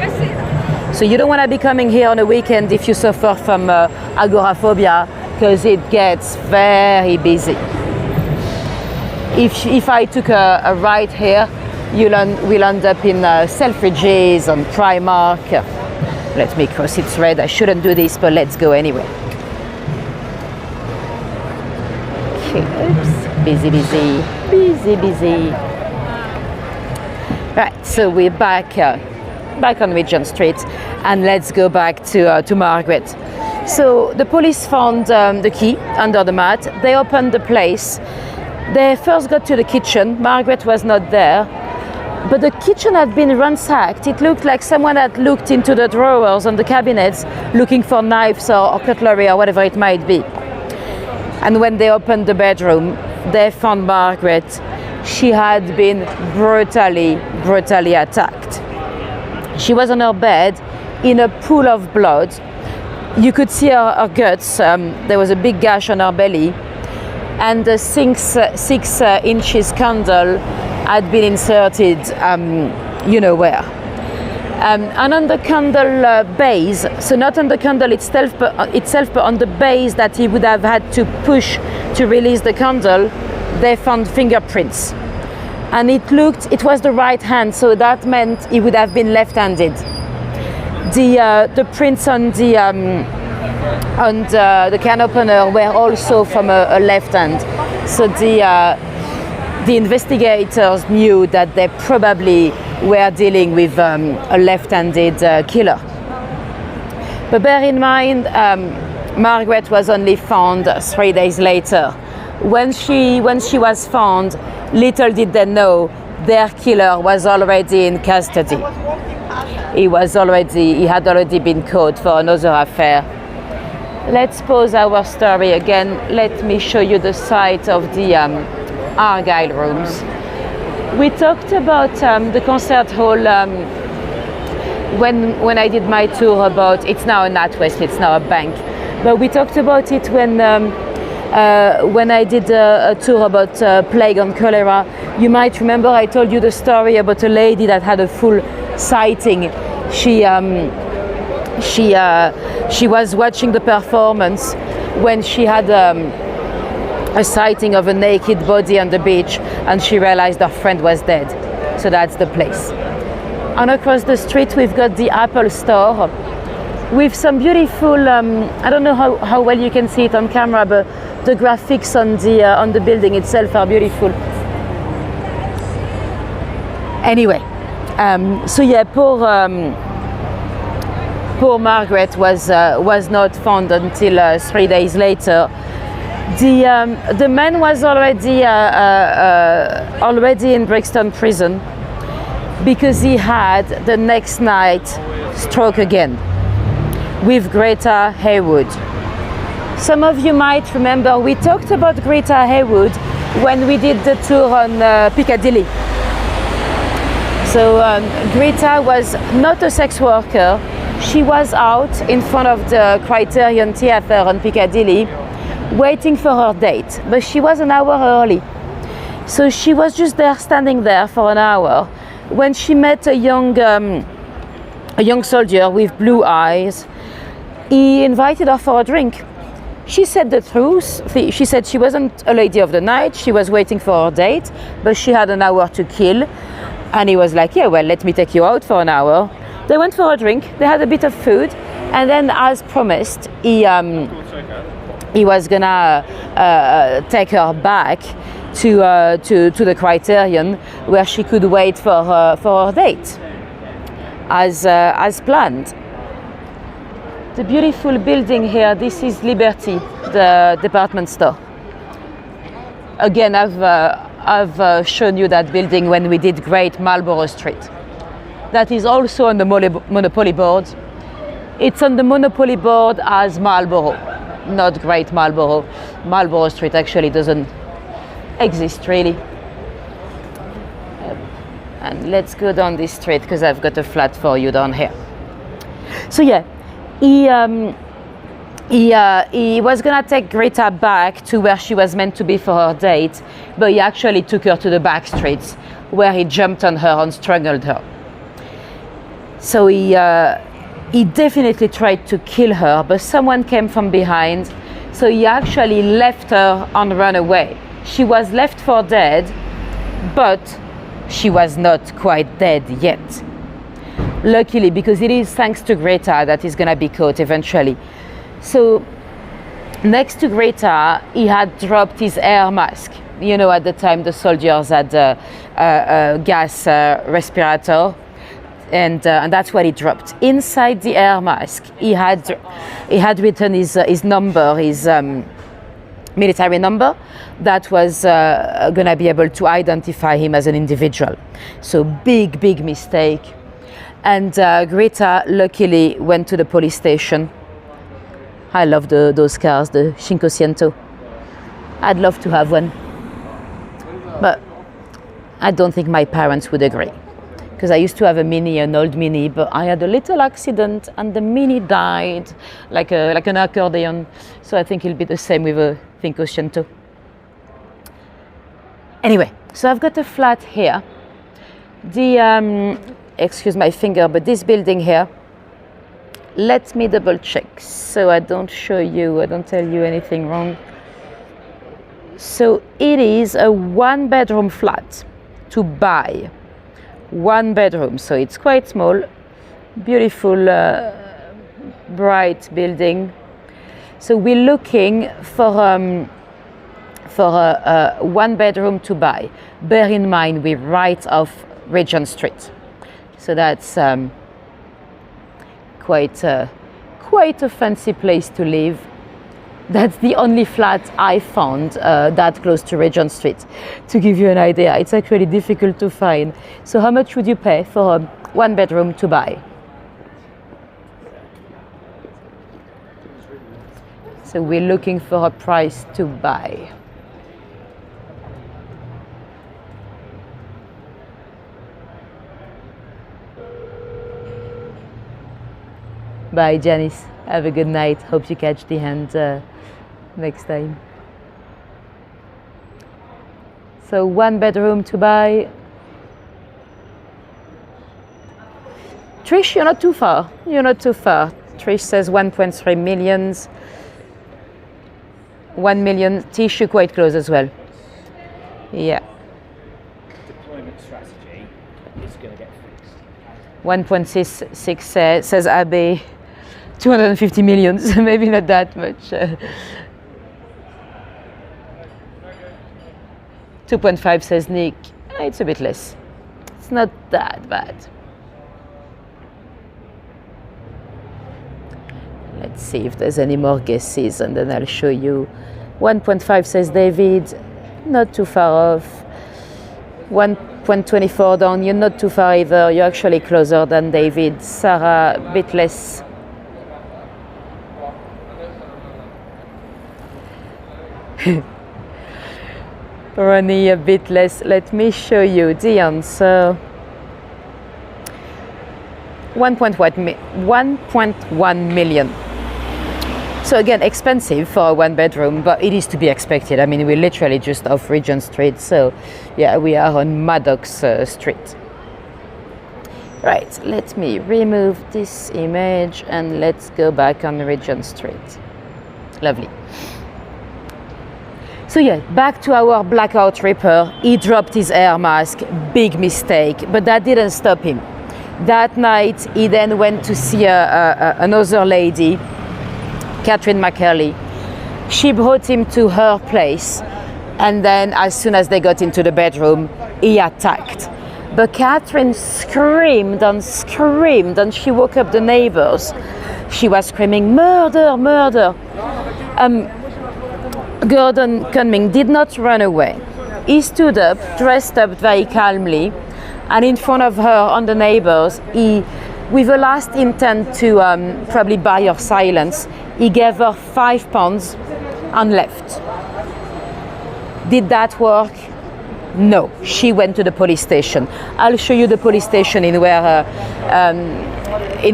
So you don't want to be coming here on a weekend if you suffer from agoraphobia, because it gets very busy. If I took a right here, we'll end up in Selfridges and Primark. Let me cross, it's red. I shouldn't do this, but let's go anyway. Okay, oops, busy, busy, busy, busy. Right, so we're back on Regent Street, and let's go back to Margaret. So the police found the key under the mat. They opened the place. They first got to the kitchen. Margaret was not there, but the kitchen had been ransacked. It looked like someone had looked into the drawers and the cabinets looking for knives or cutlery or whatever it might be. And when they opened the bedroom, they found Margaret. She had been brutally attacked. She was on her bed in a pool of blood. You could see her guts. There was a big gash on her belly, and a 6 inches candle had been inserted, you know where. And on the candle base, so not on the candle itself, but on the base that he would have had to push to release the candle, they found fingerprints. And it was the right hand, so that meant he would have been left-handed. The prints on the can opener were also from a left hand. So the investigators knew that they probably were dealing with a left-handed killer. But bear in mind, Margaret was only found 3 days later. When she was found, little did they know their killer was already in custody. He had already been caught for another affair. Let's pause our story again. Let me show you the site of the Argyle rooms. We talked about the concert hall when I did my tour about, it's now a NatWest, it's now a bank. But we talked about it when I did a tour about plague and cholera. You might remember I told you the story about a lady that had a full sighting. She was watching the performance when she had a sighting of a naked body on the beach, and she realized her friend was dead. So that's the place. And across the street we've got the Apple store with some beautiful, I don't know how well you can see it on camera, but the graphics on the building itself are beautiful. Anyway, so yeah, poor Margaret was not found until 3 days later. The man was already in Brixton prison because he had the next night stroke again with Greta Haywood. Some of you might remember we talked about Greta Haywood when we did the tour on Piccadilly. So Greta was not a sex worker. She was out in front of the Criterion Theatre on Piccadilly waiting for her date, but she was an hour early. So she was just there, standing there for an hour, when she met a young soldier with blue eyes. He invited her for a drink. She said the truth. She said she wasn't a lady of the night. She was waiting for her date, but she had an hour to kill. And he was like, yeah, well, let me take you out for an hour. They went for a drink, they had a bit of food, and then as promised, he was gonna take her back to the Criterion, where she could wait for her date, as planned. The beautiful building here, this is Liberty, the department store. Again, I've shown you that building when we did Great Marlborough Street. That is also on the Monopoly board. It's on the Monopoly board as Marlborough, not Great Marlborough. Marlborough Street actually doesn't exist really. And let's go down this street because I've got a flat for you down here. So yeah, he was gonna take Greta back to where she was meant to be for her date, but he actually took her to the back streets where he jumped on her and strangled her. So he definitely tried to kill her, but someone came from behind, so he actually left her and ran away. She was left for dead, but she was not quite dead yet. Luckily, because it is thanks to Greta that he's gonna be caught eventually. So next to Greta, he had dropped his air mask. You know, at the time the soldiers had a gas respirator, and that's what he dropped. Inside the air mask, he had written his number, his military number, that was gonna be able to identify him as an individual. So big mistake. And Greta luckily went to the police station. I love those cars, the 500. I'd love to have one, but I don't think my parents would agree, because I used to have a Mini, an old Mini, but I had a little accident and the Mini died like an accordion. So I think it'll be the same with a 500. Anyway, so I've got a flat here. The excuse my finger, but this building here, let me double check so I don't tell you anything wrong. So it is a 1-bedroom flat to buy. 1 bedroom, so it's quite small, beautiful, bright building. So we're looking for a 1 bedroom to buy. Bear in mind, we're right off Regent Street. So that's quite a fancy place to live. That's the only flat I found that close to Regent Street. To give you an idea, it's actually difficult to find. So how much would you pay for a 1 bedroom to buy? So we're looking for a price to buy. Bye, Janice. Have a good night. Hope you catch the hand next time. So 1 bedroom to buy. Trish, you're not too far. Trish says 1.3 millions. 1 million. Tish, you're quite close as well. Yeah. Deployment strategy is going to get fixed. 1.66 says Abe. 250 millions, maybe not that much. 2.5 says Nick. It's a bit less. It's not that bad. Let's see if there's any more guesses and then I'll show you. 1.5 says David, not too far off. 1.24 down, you're not too far either. You're actually closer than David. Sarah, a bit less. Ronnie, a bit less. Let me show you the answer. 1.1 million. So again, expensive for a 1 bedroom, but it is to be expected. I mean, we're literally just off Regent Street, so yeah, we are on Maddox Street. Right, let me remove this image and let's go back on Regent Street. Lovely. So yeah, back to our Blackout Ripper. He dropped his air mask, big mistake, but that didn't stop him. That night, he then went to see another lady, Catherine McCurley. She brought him to her place, and then as soon as they got into the bedroom, he attacked. But Catherine screamed, and she woke up the neighbors. She was screaming, "Murder, murder!" Gordon Cumming did not run away. He stood up, dressed up very calmly, and in front of her, on the neighbors, he, with a last intent to probably buy her silence, he gave her £5 and left. Did that work? No. She went to the police station. I'll show you the police station in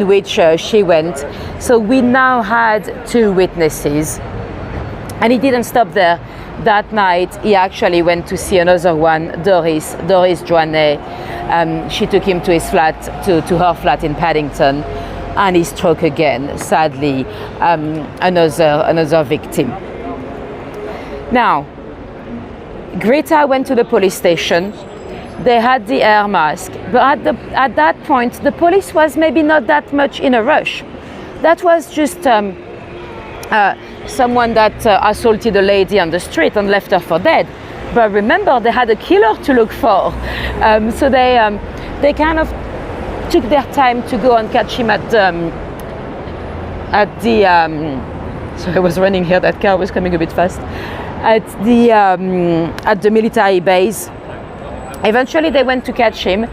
which she went. So we now had 2 witnesses. And he didn't stop there. That night, he actually went to see another one, Doris Joannet. She took him to his flat, to her flat in Paddington, and he struck again, sadly, another victim. Now, Greta went to the police station. They had the air mask, but at that point, the police was maybe not that much in a rush. That was just someone that assaulted a lady on the street and left her for dead. But remember, they had a killer to look for. So they kind of took their time to go and catch him at the sorry, I was running here, that car was coming a bit fast. At the military base. Eventually they went to catch him.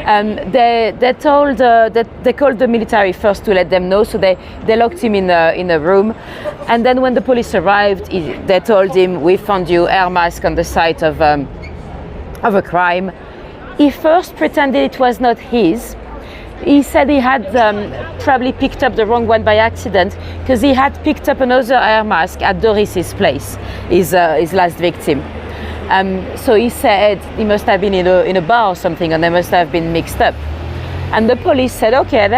They told that they called the military first to let them know, so they locked him in a room, and then when the police arrived, they told him, "We found you air mask on the site of a crime." He first pretended it was not his. He said he had probably picked up the wrong one by accident, because he had picked up another air mask at Doris's place, his last victim. So he said he must have been in a bar or something, and they must have been mixed up. And the police said, "Okay,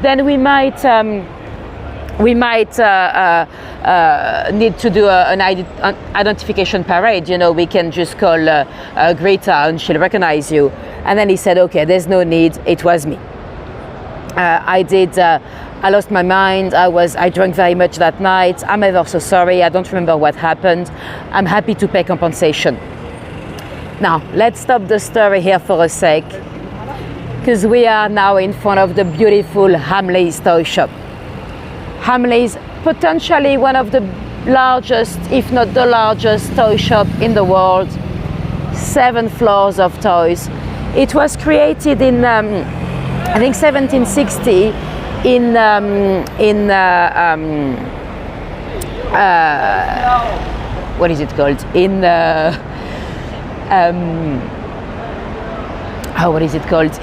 then we might need to do an identification parade. You know, we can just call Greta and she'll recognize you." And then he said, "Okay, there's no need. It was me. I lost my mind. I drank very much that night. I'm ever so sorry. I don't remember what happened. I'm happy to pay compensation." Now, let's stop the story here for a sec, because we are now in front of the beautiful Hamleys toy shop. Hamleys, potentially one of the largest, if not the largest, toy shop in the world. 7 floors of toys. It was created in, I think, 1760. What is it called? What is it called?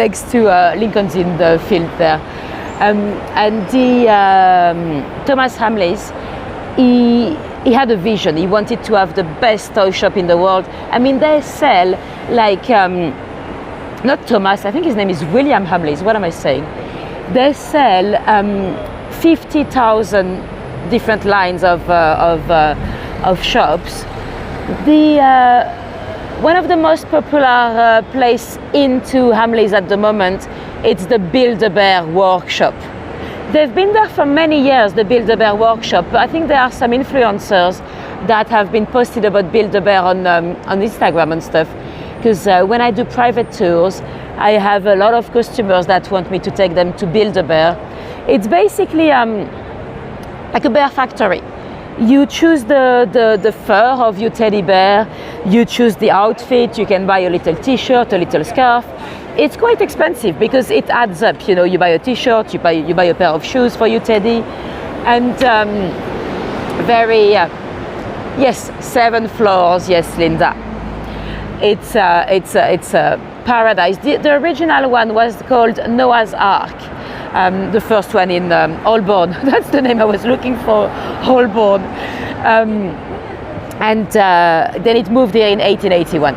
Next to Lincoln's Inn Field there. And Thomas Hamleys, he had a vision. He wanted to have the best toy shop in the world. I mean, they sell like. Not Thomas, I think his name is William Hamleys. What am I saying? They sell 50,000 different lines of shops. One of the most popular place into Hamleys at the moment, it's the Build-A-Bear workshop. They've been there for many years, the Build-A-Bear workshop, but I think there are some influencers that have been posted about Build-A-Bear on Instagram and stuff. Because when I do private tours, I have a lot of customers that want me to take them to Build-A-Bear. It's basically like a bear factory. You choose the fur of your teddy bear, you choose the outfit, you can buy a little t-shirt, a little scarf. It's quite expensive because it adds up. You know, you buy a t-shirt, you buy a pair of shoes for your teddy, and yes, 7 floors, yes, Linda. It's a paradise. The original one was called Noah's Ark. The first one in Holborn. That's the name I was looking for, Holborn. And then it moved here in 1881.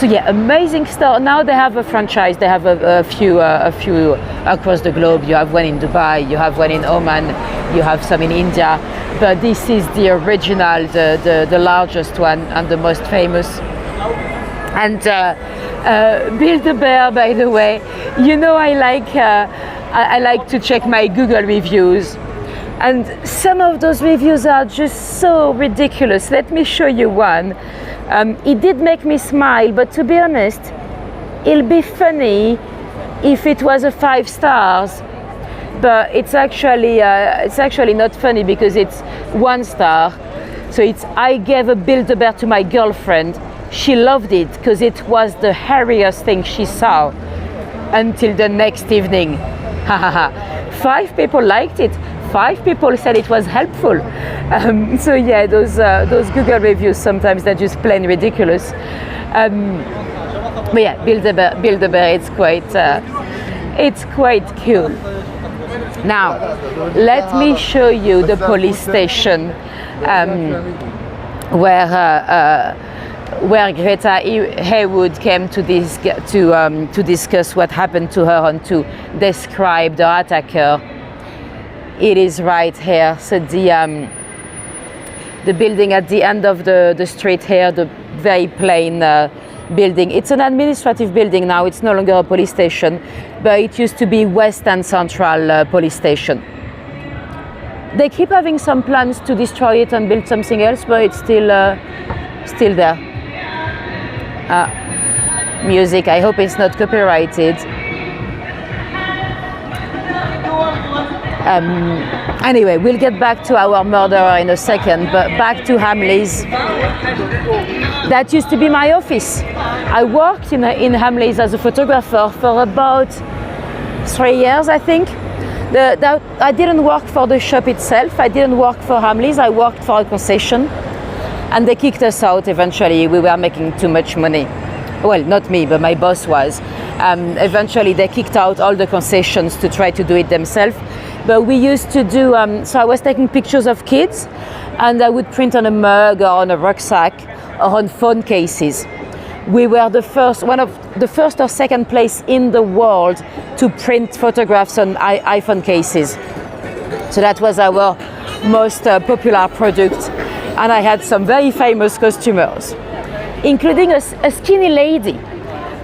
So yeah, amazing store. Now they have a franchise. They have a few across the globe. You have one in Dubai, you have one in Oman, you have some in India. But this is the original, the largest one and the most famous. And Build-A-Bear, by the way, you know I like to check my Google reviews. And some of those reviews are just so ridiculous. Let me show you one. It did make me smile, but to be honest, it'll be funny if it was a 5 stars. But it's actually not funny because it's 1 star. So it's, I gave a Build-A-Bear to my girlfriend. She loved it because it was the hairiest thing she saw until the next evening. 5 people liked it. 5 people said it was helpful. So yeah, those Google reviews sometimes they're just plain ridiculous. But yeah, Build-A-Bear, it's quite cute. Now, let me show you the police station where Greta Haywood came to discuss what happened to her and to describe the attacker. It is right here. So the building at the end of the street here, the very plain building. It's an administrative building now. It's no longer a police station, but it used to be West and Central police station. They keep having some plans to destroy it and build something else, but it's still there. Music. I hope it's not copyrighted. Anyway, we'll get back to our murderer in a second, but back to Hamleys. That used to be my office. I worked in Hamleys as a photographer for about 3 years, I think. I didn't work for the shop itself. I didn't work for Hamleys. I worked for a concession, and they kicked us out eventually. We were making too much money. Well, not me, but my boss was. Eventually, they kicked out all the concessions to try to do it themselves. But we used to do, so I was taking pictures of kids, and I would print on a mug or on a rucksack or on phone cases. We were one of the first or second place in the world to print photographs on iPhone cases. So that was our most popular product. And I had some very famous costumers, including a skinny lady.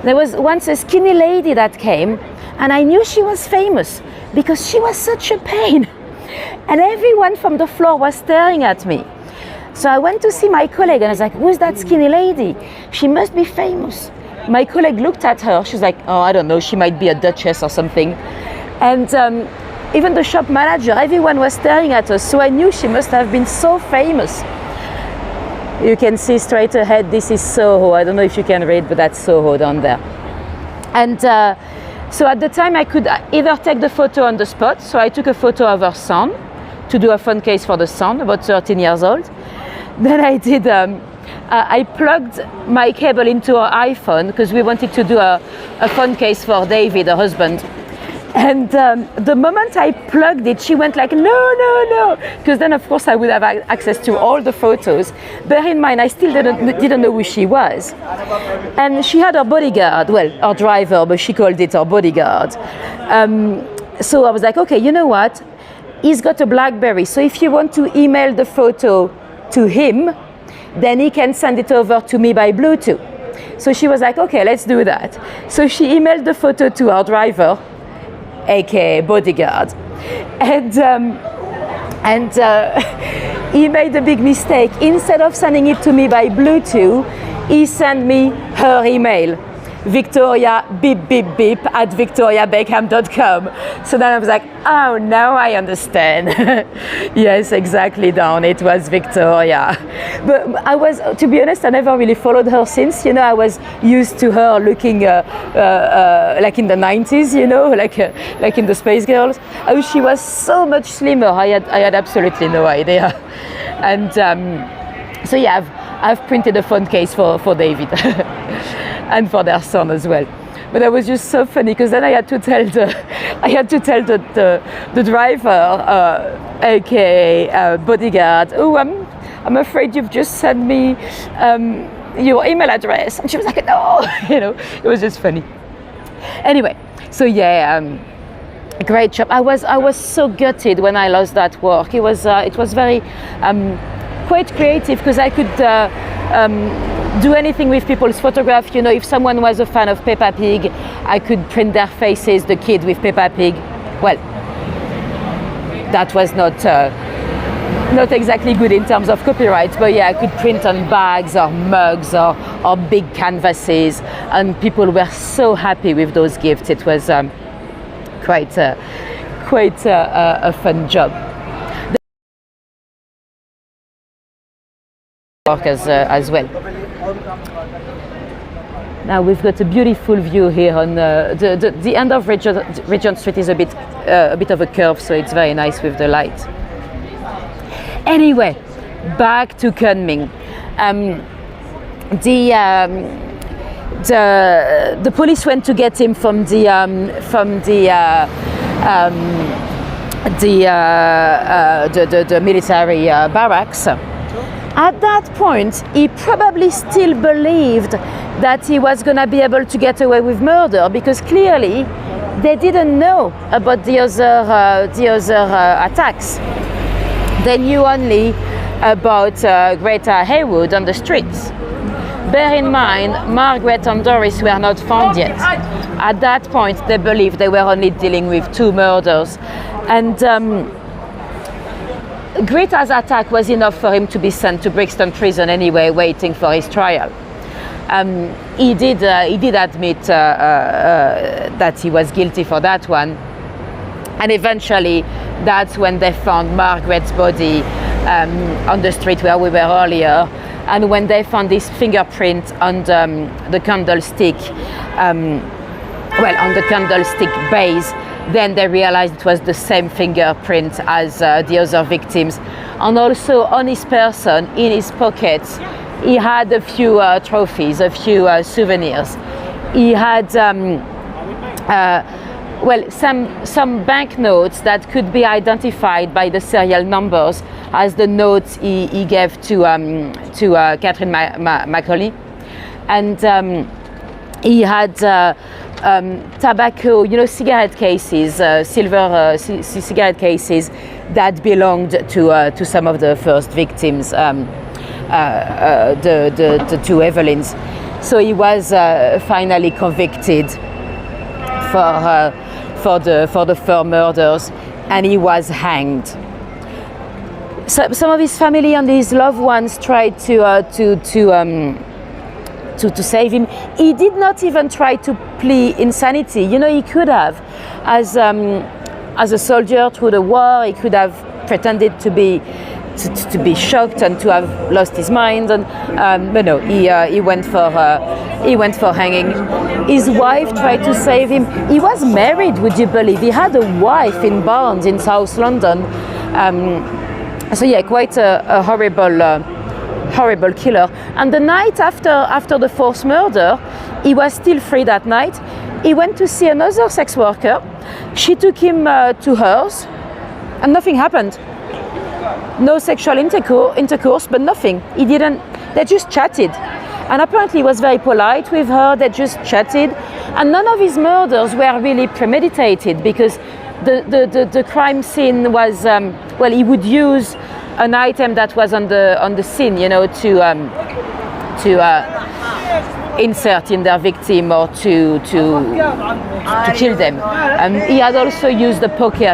There was once a skinny lady that came, and I knew she was famous because she was such a pain. And everyone from the floor was staring at me. So I went to see my colleague and I was like, who's that skinny lady? She must be famous. My colleague looked at her. She's like, oh, I don't know, she might be a duchess or something. And even the shop manager, everyone was staring at us. So I knew she must have been so famous. You can see straight ahead, this is Soho. I don't know if you can read, but that's Soho down there. And so at the time I could either take the photo on the spot. So I took a photo of her son to do a phone case for the son, about 13 years old. Then I did, I plugged my cable into her iPhone because we wanted to do a phone case for David, her husband. And the moment I plugged it, she went like, no, because then of course I would have access to all the photos. Bear in mind, I still didn't know who she was. And she had her bodyguard, well, her driver, but she called it her bodyguard. So I was like, okay, you know what? He's got a BlackBerry, so if you want to email the photo to him, then he can send it over to me by Bluetooth. So she was like, okay, let's do that. So she emailed the photo to her driver, aka bodyguard, and he made a big mistake. Instead of sending it to me by Bluetooth, he sent me her email, Victoria beep beep beep at victoriabeckham.com. So then I was like, oh, now I understand. Yes, exactly, Dawn, it was Victoria. But I was, to be honest, I never really followed her since. You know, I was used to her looking like in the 90s, you know, like in the Space Girls. Oh, she was so much slimmer. I had absolutely no idea. And so yeah, I've printed a phone case for David. And for their son as well. But that was just so funny because then I had to tell the driver, aka bodyguard, oh, I'm afraid you've just sent me your email address. And she was like, no, you know, it was just funny. Anyway, so yeah, great job. I was so gutted when I lost that work. It was very quite creative because I could do anything with people's photograph. You know, if someone was a fan of Peppa Pig, I could print their faces, the kid with Peppa Pig. Well, that was not exactly good in terms of copyright, but yeah, I could print on bags or mugs or big canvases, and people were so happy with those gifts. It was quite a fun job. Work as well. Now we've got a beautiful view here on the end of Regent Street is a bit of a curve, so it's very nice with the light. Anyway, back to Kunming. The police went to get him from the military barracks. At that point, he probably still believed that he was going to be able to get away with murder, because clearly they didn't know about the other attacks. They knew only about Greta Haywood on the streets. Bear in mind, Margaret and Doris were not found yet. At that point, they believed they were only dealing with 2 murders. And Greta's attack was enough for him to be sent to Brixton Prison anyway, waiting for his trial. He did admit that he was guilty for that one. And eventually, that's when they found Margaret's body on the street where we were earlier. And when they found this fingerprint on the candlestick, on the candlestick base, then they realized it was the same fingerprint as the other victims. And also on his person, in his pockets, he had a few trophies, a few souvenirs. He had some banknotes that could be identified by the serial numbers as the notes he gave to Catherine Macaulay. And he had tobacco, cigarette cases, silver cigarette cases that belonged to some of the first victims, the 2 Evelyns. So he was finally convicted for the 4 murders, and he was hanged. So, some of his family and his loved ones tried to save him. He did not even try to plead insanity. He could have, as a soldier through the war, he could have pretended to be shocked and to have lost his mind. But no, he went for hanging. His wife tried to save him. He was married, would you believe? He had a wife in Barnes in South London. So yeah, quite a horrible killer. And the night after the 4th murder, he was still free that night. He went to see another sex worker. She took him to hers, and nothing happened. No sexual intercourse, but nothing. They just chatted. And apparently he was very polite with her. They just chatted. And none of his murders were really premeditated, because the crime scene was, he would use an item that was on the scene, to insert in their victim or to kill them. He had also used a poker,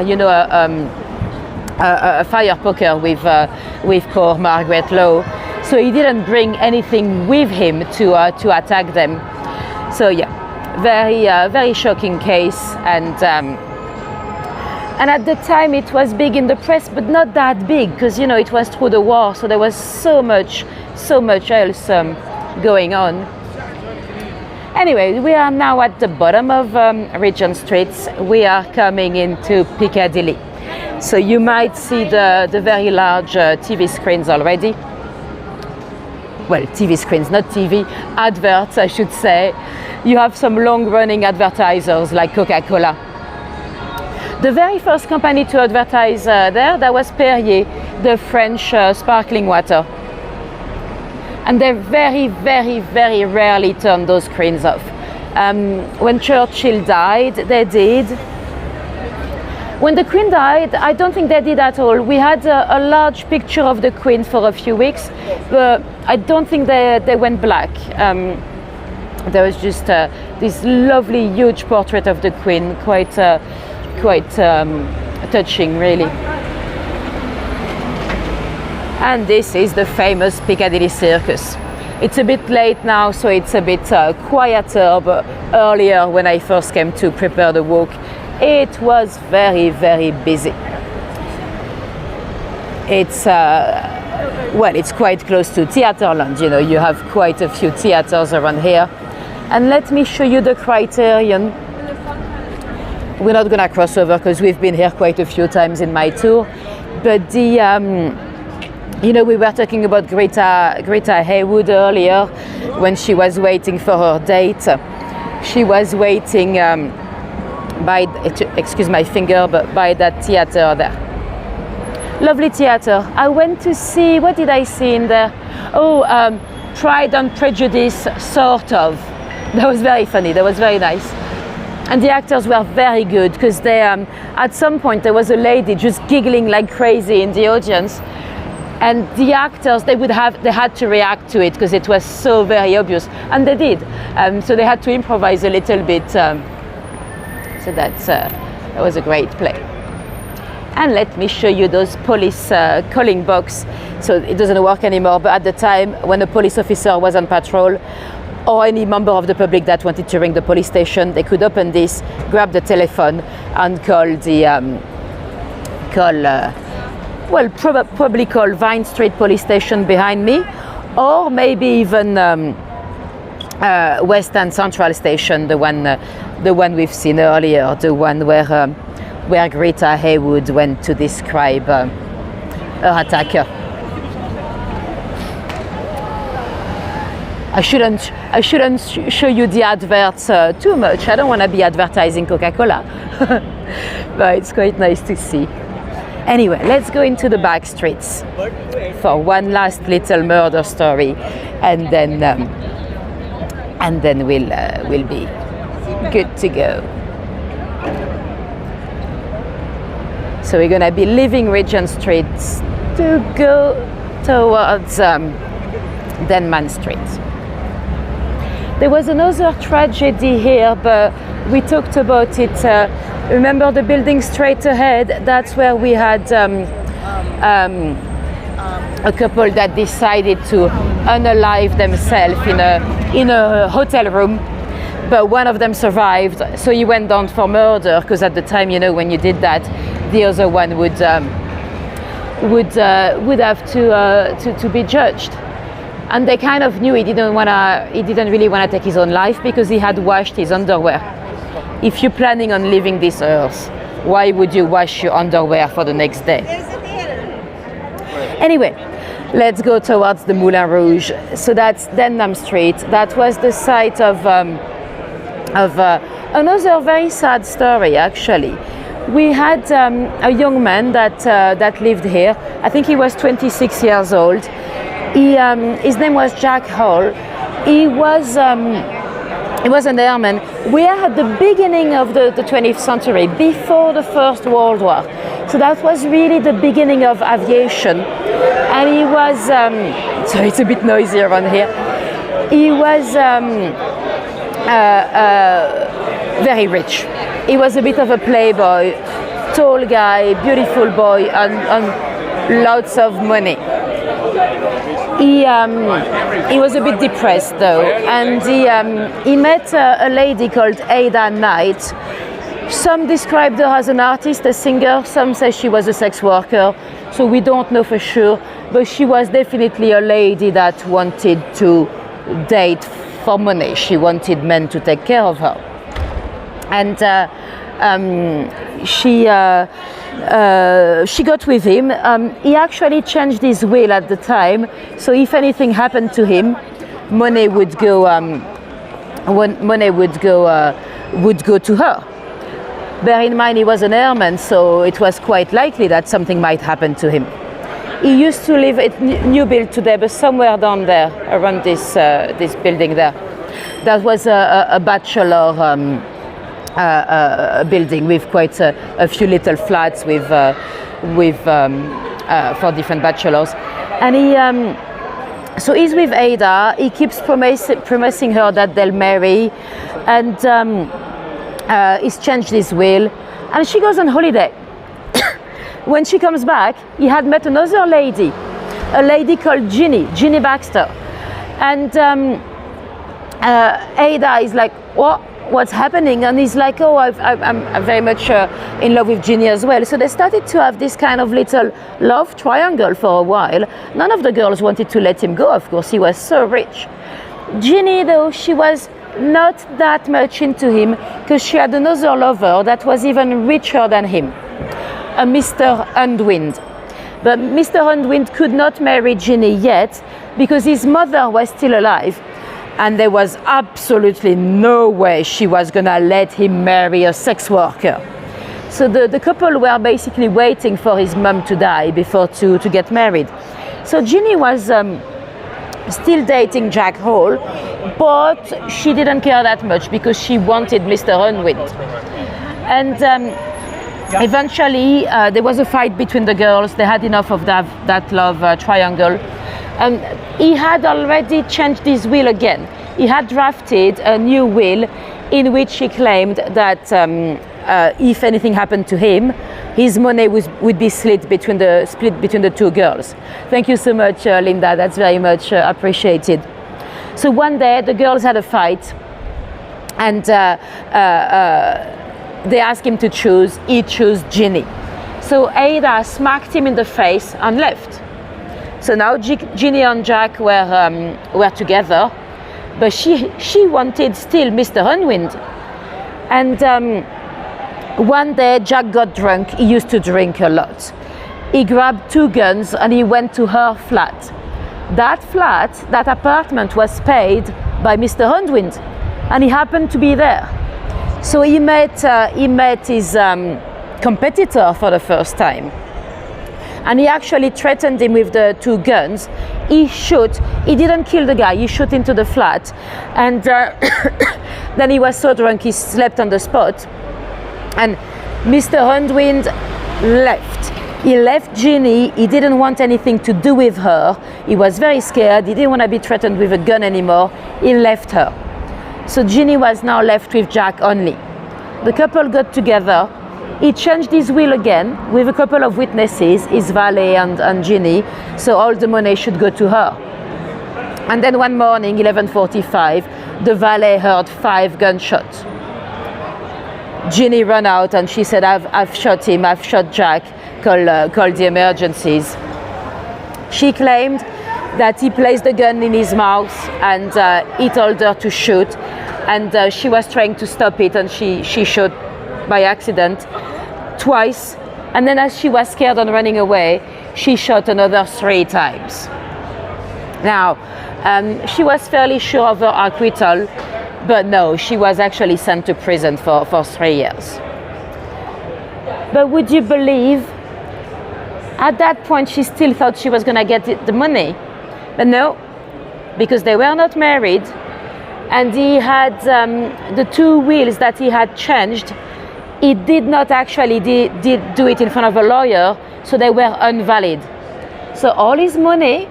a fire poker with poor Margaret Lowe. So he didn't bring anything with him to attack them. So yeah, very shocking case. And at the time it was big in the press, but not that big, because it was through the war, so there was so much else going on. Anyway, we are now at the bottom of Regent Street. We are coming into Piccadilly. So you might see the very large TV screens already. Well, TV screens, not TV, adverts, I should say. You have some long-running advertisers like Coca-Cola. The very first company to advertise that was Perrier, the French sparkling water. and they very, very, very rarely turn those screens off. When Churchill died, they did. When the Queen died, I don't think they did at all. We had a large picture of the Queen for a few weeks, but I don't think they went black. There was just this lovely, huge portrait of the Queen, quite touching, really. And this is the famous Piccadilly Circus. It's a bit late now, so it's a bit quieter, but earlier when I first came to prepare the walk, it was very, very busy. It's well, it's quite close to Theatreland, you know, you have quite a few theaters around here. And let me show you the Criterion. We're not gonna cross over because we've been here quite a few times in my tour, but the you know, we were talking about Greta Haywood earlier when she was waiting for her date. She was waiting by, excuse my finger, but by that theater there. Lovely theater. I went to see, what did I see in there? Oh, Pride and Prejudice, sort of. That was very funny, that was very nice. And the actors were very good because they, at some point there was a lady just giggling like crazy in the audience. And the actors, they had to react to it because it was so very obvious, and they did. So they had to improvise a little bit. So that was a great play. And let me show you those police calling box. So it doesn't work anymore, but at the time when a police officer was on patrol, or any member of the public that wanted to ring the police station, they could open this, grab the telephone, and call the well, probably call Vine Street Police Station behind me, or maybe even West End Central Station, the one we've seen earlier, the one where Greta Haywood went to describe her attacker. I shouldn't show you the adverts too much. I don't want to be advertising Coca-Cola, but it's quite nice to see. Anyway, let's go into the back streets for one last little murder story, and then we'll be good to go. So we're gonna be leaving Regent Street to go towards Denman Street. There was another tragedy here, but we talked about it. Remember the building straight ahead? That's where we had a couple that decided to unalive themselves in a hotel room, but one of them survived, so he went down for murder, because at the time, you know, when you did that, the other one would have to be judged. And they kind of knew he didn't really want to take his own life because he had washed his underwear. If you're planning on leaving this earth, why would you wash your underwear for the next day? Anyway, let's go towards the Moulin Rouge. So that's Denham Street. That was the site of another very sad story, actually. We had a young man that lived here. I think he was 26 years old. His name was Jack Hall. He was an airman. We are at the beginning of the 20th century, before the First World War. So that was really the beginning of aviation. And he was, sorry, it's a bit noisy around here. He was very rich. He was a bit of a playboy, tall guy, beautiful boy, and lots of money. He was a bit depressed though, and he met a lady called Ada Knight. Some described her as an artist, a singer, some say she was a sex worker, so we don't know for sure, but she was definitely a lady that wanted to date for money. She wanted men to take care of her. And she got with him. He actually changed his will at the time, so if anything happened to him, money would go to her. Bear in mind he was an airman, so it was quite likely that something might happen to him. He used to live at new build today, but somewhere down there, around this building there. That was a bachelor building with quite a few little flats with for different bachelors. And so he's with Ada. He keeps promising her that they'll marry, and he's changed his will, and she goes on holiday. When she comes back, he had met another lady, a lady called Ginny Baxter, and Ada is like, what's happening? And he's like, oh, I'm very much in love with Ginny as well. So they started to have this kind of little love triangle for a while. None of the girls wanted to let him go, of course, he was so rich. Ginny, though, she was not that much into him because she had another lover that was even richer than him, a Mr. Undwind. But Mr. Undwind could not marry Ginny yet because his mother was still alive, and there was absolutely no way she was gonna let him marry a sex worker. So the couple were basically waiting for his mum to die before to get married. So Ginny was still dating Jack Hall, but she didn't care that much because she wanted Mr. Unwind. And eventually there was a fight between the girls. They had enough of that love triangle. He had already changed his will again. He had drafted a new will in which he claimed that if anything happened to him, his money would be split between the two girls. Thank you so much, Linda. That's very much appreciated. So one day the girls had a fight, and they asked him to choose. He chose Ginny. So Ada smacked him in the face and left. So now Ginny and Jack were together, but she wanted still Mr. Unwind. And one day Jack got drunk. He used to drink a lot. He grabbed two guns and he went to her flat. That apartment was paid by Mr. Unwind, and he happened to be there. So he met his competitor for the first time. And he actually threatened him with the two guns. He didn't kill the guy, he shot into the flat. And then he was so drunk he slept on the spot. And Mr. Unwind left. He left Ginny. He didn't want anything to do with her. He was very scared. He didn't want to be threatened with a gun anymore. He left her. So Ginny was now left with Jack only. The couple got together. He changed his will again with a couple of witnesses, his valet and Ginny, so all the money should go to her. And then one morning, 11:45, the valet heard 5 gunshots. Ginny ran out and she said, I've shot him, I've shot Jack, call the emergencies. She claimed that he placed the gun in his mouth and he told her to shoot, and she was trying to stop it, and she shot by accident twice, and then as she was scared and running away, she shot another 3 times. Now, she was fairly sure of her acquittal, but no, she was actually sent to prison for 3 years. But would you believe, at that point she still thought she was going to get the money? But no, because they were not married, and he had the 2 wills that he had changed. He did not actually do it in front of a lawyer, so they were invalid. So all his money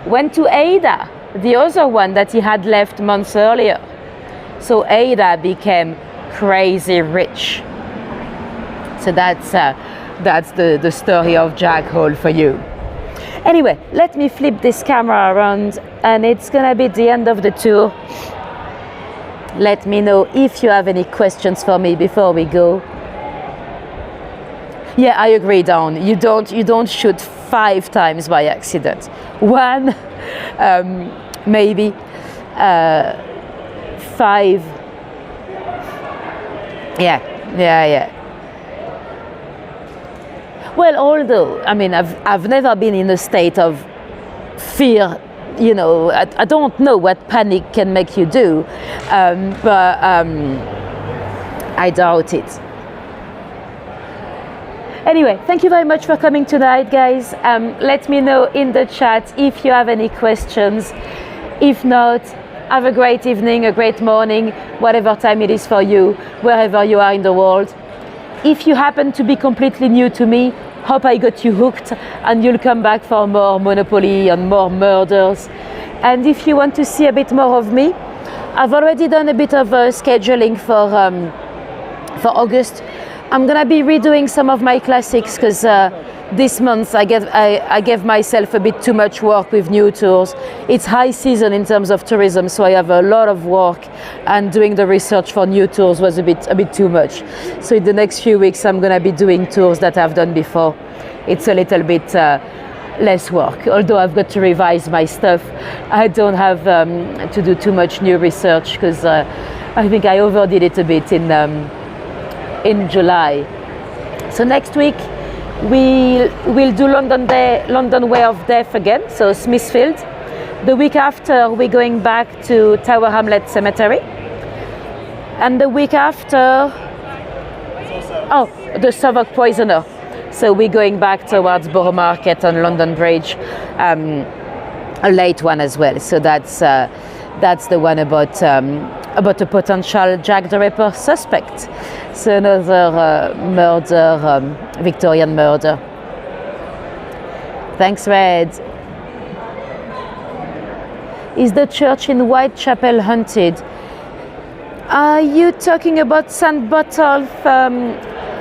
went to Ada, the other one that he had left months earlier. So Ada became crazy rich. So that's the story of Jack Hall for you. Anyway, let me flip this camera around, and it's gonna be the end of the tour. Let me know if you have any questions for me before we go. Yeah, I agree, Dawn. You don't shoot 5 times by accident. 1, maybe 5. Yeah. Well, although I mean, I've never been in a state of fear. You know, I don't know what panic can make you do, but I doubt it. Anyway, thank you very much for coming tonight, guys. Let me know in the chat if you have any questions. If not, have a great evening, a great morning, whatever time it is for you, wherever you are in the world. If you happen to be completely new to me, hope I got you hooked and you'll come back for more Monopoly and more murders. And if you want to see a bit more of me, I've already done a bit of scheduling for August. I'm gonna be redoing some of my classics because this month I gave myself a bit too much work with new tours. It's high season in terms of tourism, so I have a lot of work, and doing the research for new tours was a bit too much. So in the next few weeks I'm gonna be doing tours that I've done before. It's a little bit less work, although I've got to revise my stuff. I don't have to do too much new research because I think I overdid it a bit in July. So next week we'll do London Way of Death again, so Smithfield. The week after we're going back to Tower Hamlets Cemetery, and the week after, the Southwark Poisoner. So we're going back towards Borough Market and London Bridge, a late one as well. So that's the one about a potential Jack the Ripper suspect. So another murder, Victorian murder. Thanks, Red. Is the church in Whitechapel haunted? Are you talking St. Botolph?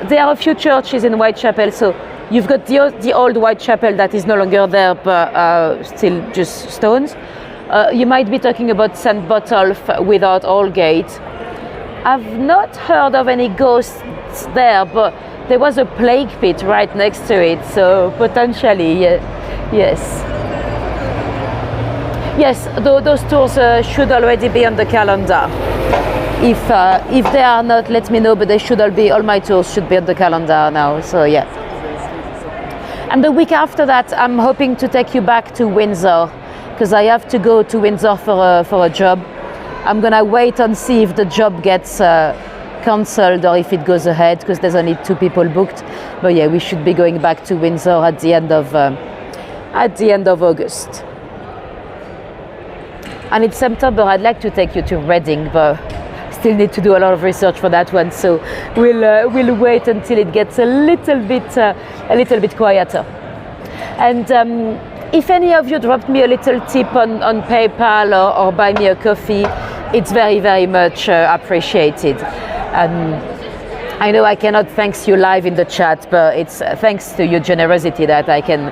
There are a few churches in Whitechapel, so you've got the old Whitechapel that is no longer there, but still just stones. You might be talking about St. Botolph without Aldgate. I've not heard of any ghosts there, but there was a plague pit right next to it, so potentially, yes. Yes, those tours should already be on the calendar. If they are not, let me know, but they should all my tours should be on the calendar now, so yeah. And the week after that, I'm hoping to take you back to Windsor, because I have to go to Windsor for a job. I'm gonna wait and see if the job gets cancelled or if it goes ahead, because there's only 2 people booked. But yeah, we should be going back to Windsor at the end of August. And in September, I'd like to take you to Reading, but still need to do a lot of research for that one. So we'll wait until it gets a little bit quieter. And if any of you dropped me a little tip on PayPal or buy me a coffee, it's very, very much appreciated. I know I cannot thank you live in the chat, but it's thanks to your generosity that I can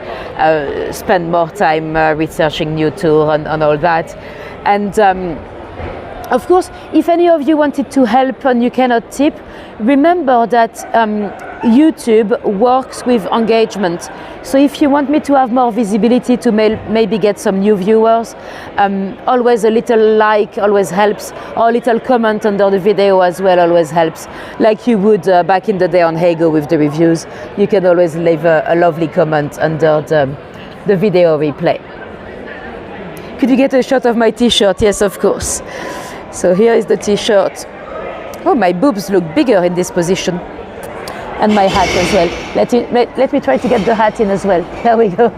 spend more time researching new tour and all that. And of course, if any of you wanted to help and you cannot tip, remember that YouTube works with engagement. So if you want me to have more visibility, to maybe get some new viewers, always a little like always helps, or a little comment under the video as well always helps. Like you would back in the day on Hago with the reviews, you can always leave a lovely comment under the video replay. Could you get a shot of my t-shirt? Yes, of course. So here is the t-shirt. Oh, my boobs look bigger in this position. And my hat as well. Let me try to get the hat in as well. There we go.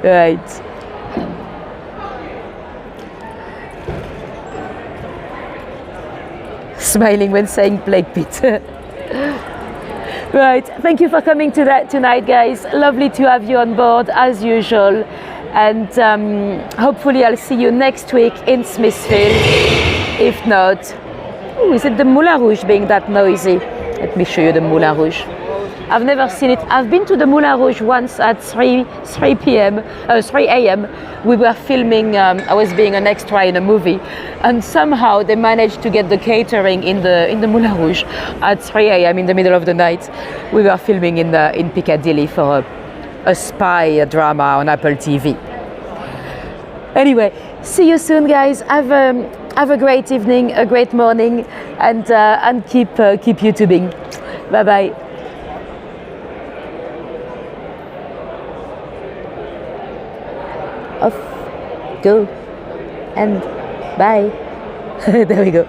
Right. Smiling when saying plague pit. Right. Thank you for coming tonight, guys. Lovely to have you on board as usual. And hopefully I'll see you next week in Smithfield. If not, is it the Moulin Rouge being that noisy? Let me show you the Moulin Rouge. I've never seen it. I've been to the Moulin Rouge once at 3 a.m. We were filming, I was being an extra in a movie, and somehow they managed to get the catering in the Moulin Rouge at 3 a.m. in the middle of the night. We were filming in Piccadilly for a spy drama on Apple TV. Anyway, see you soon, guys. Have a great evening, a great morning, and keep YouTubing. Bye bye. Off, go, and bye. There we go.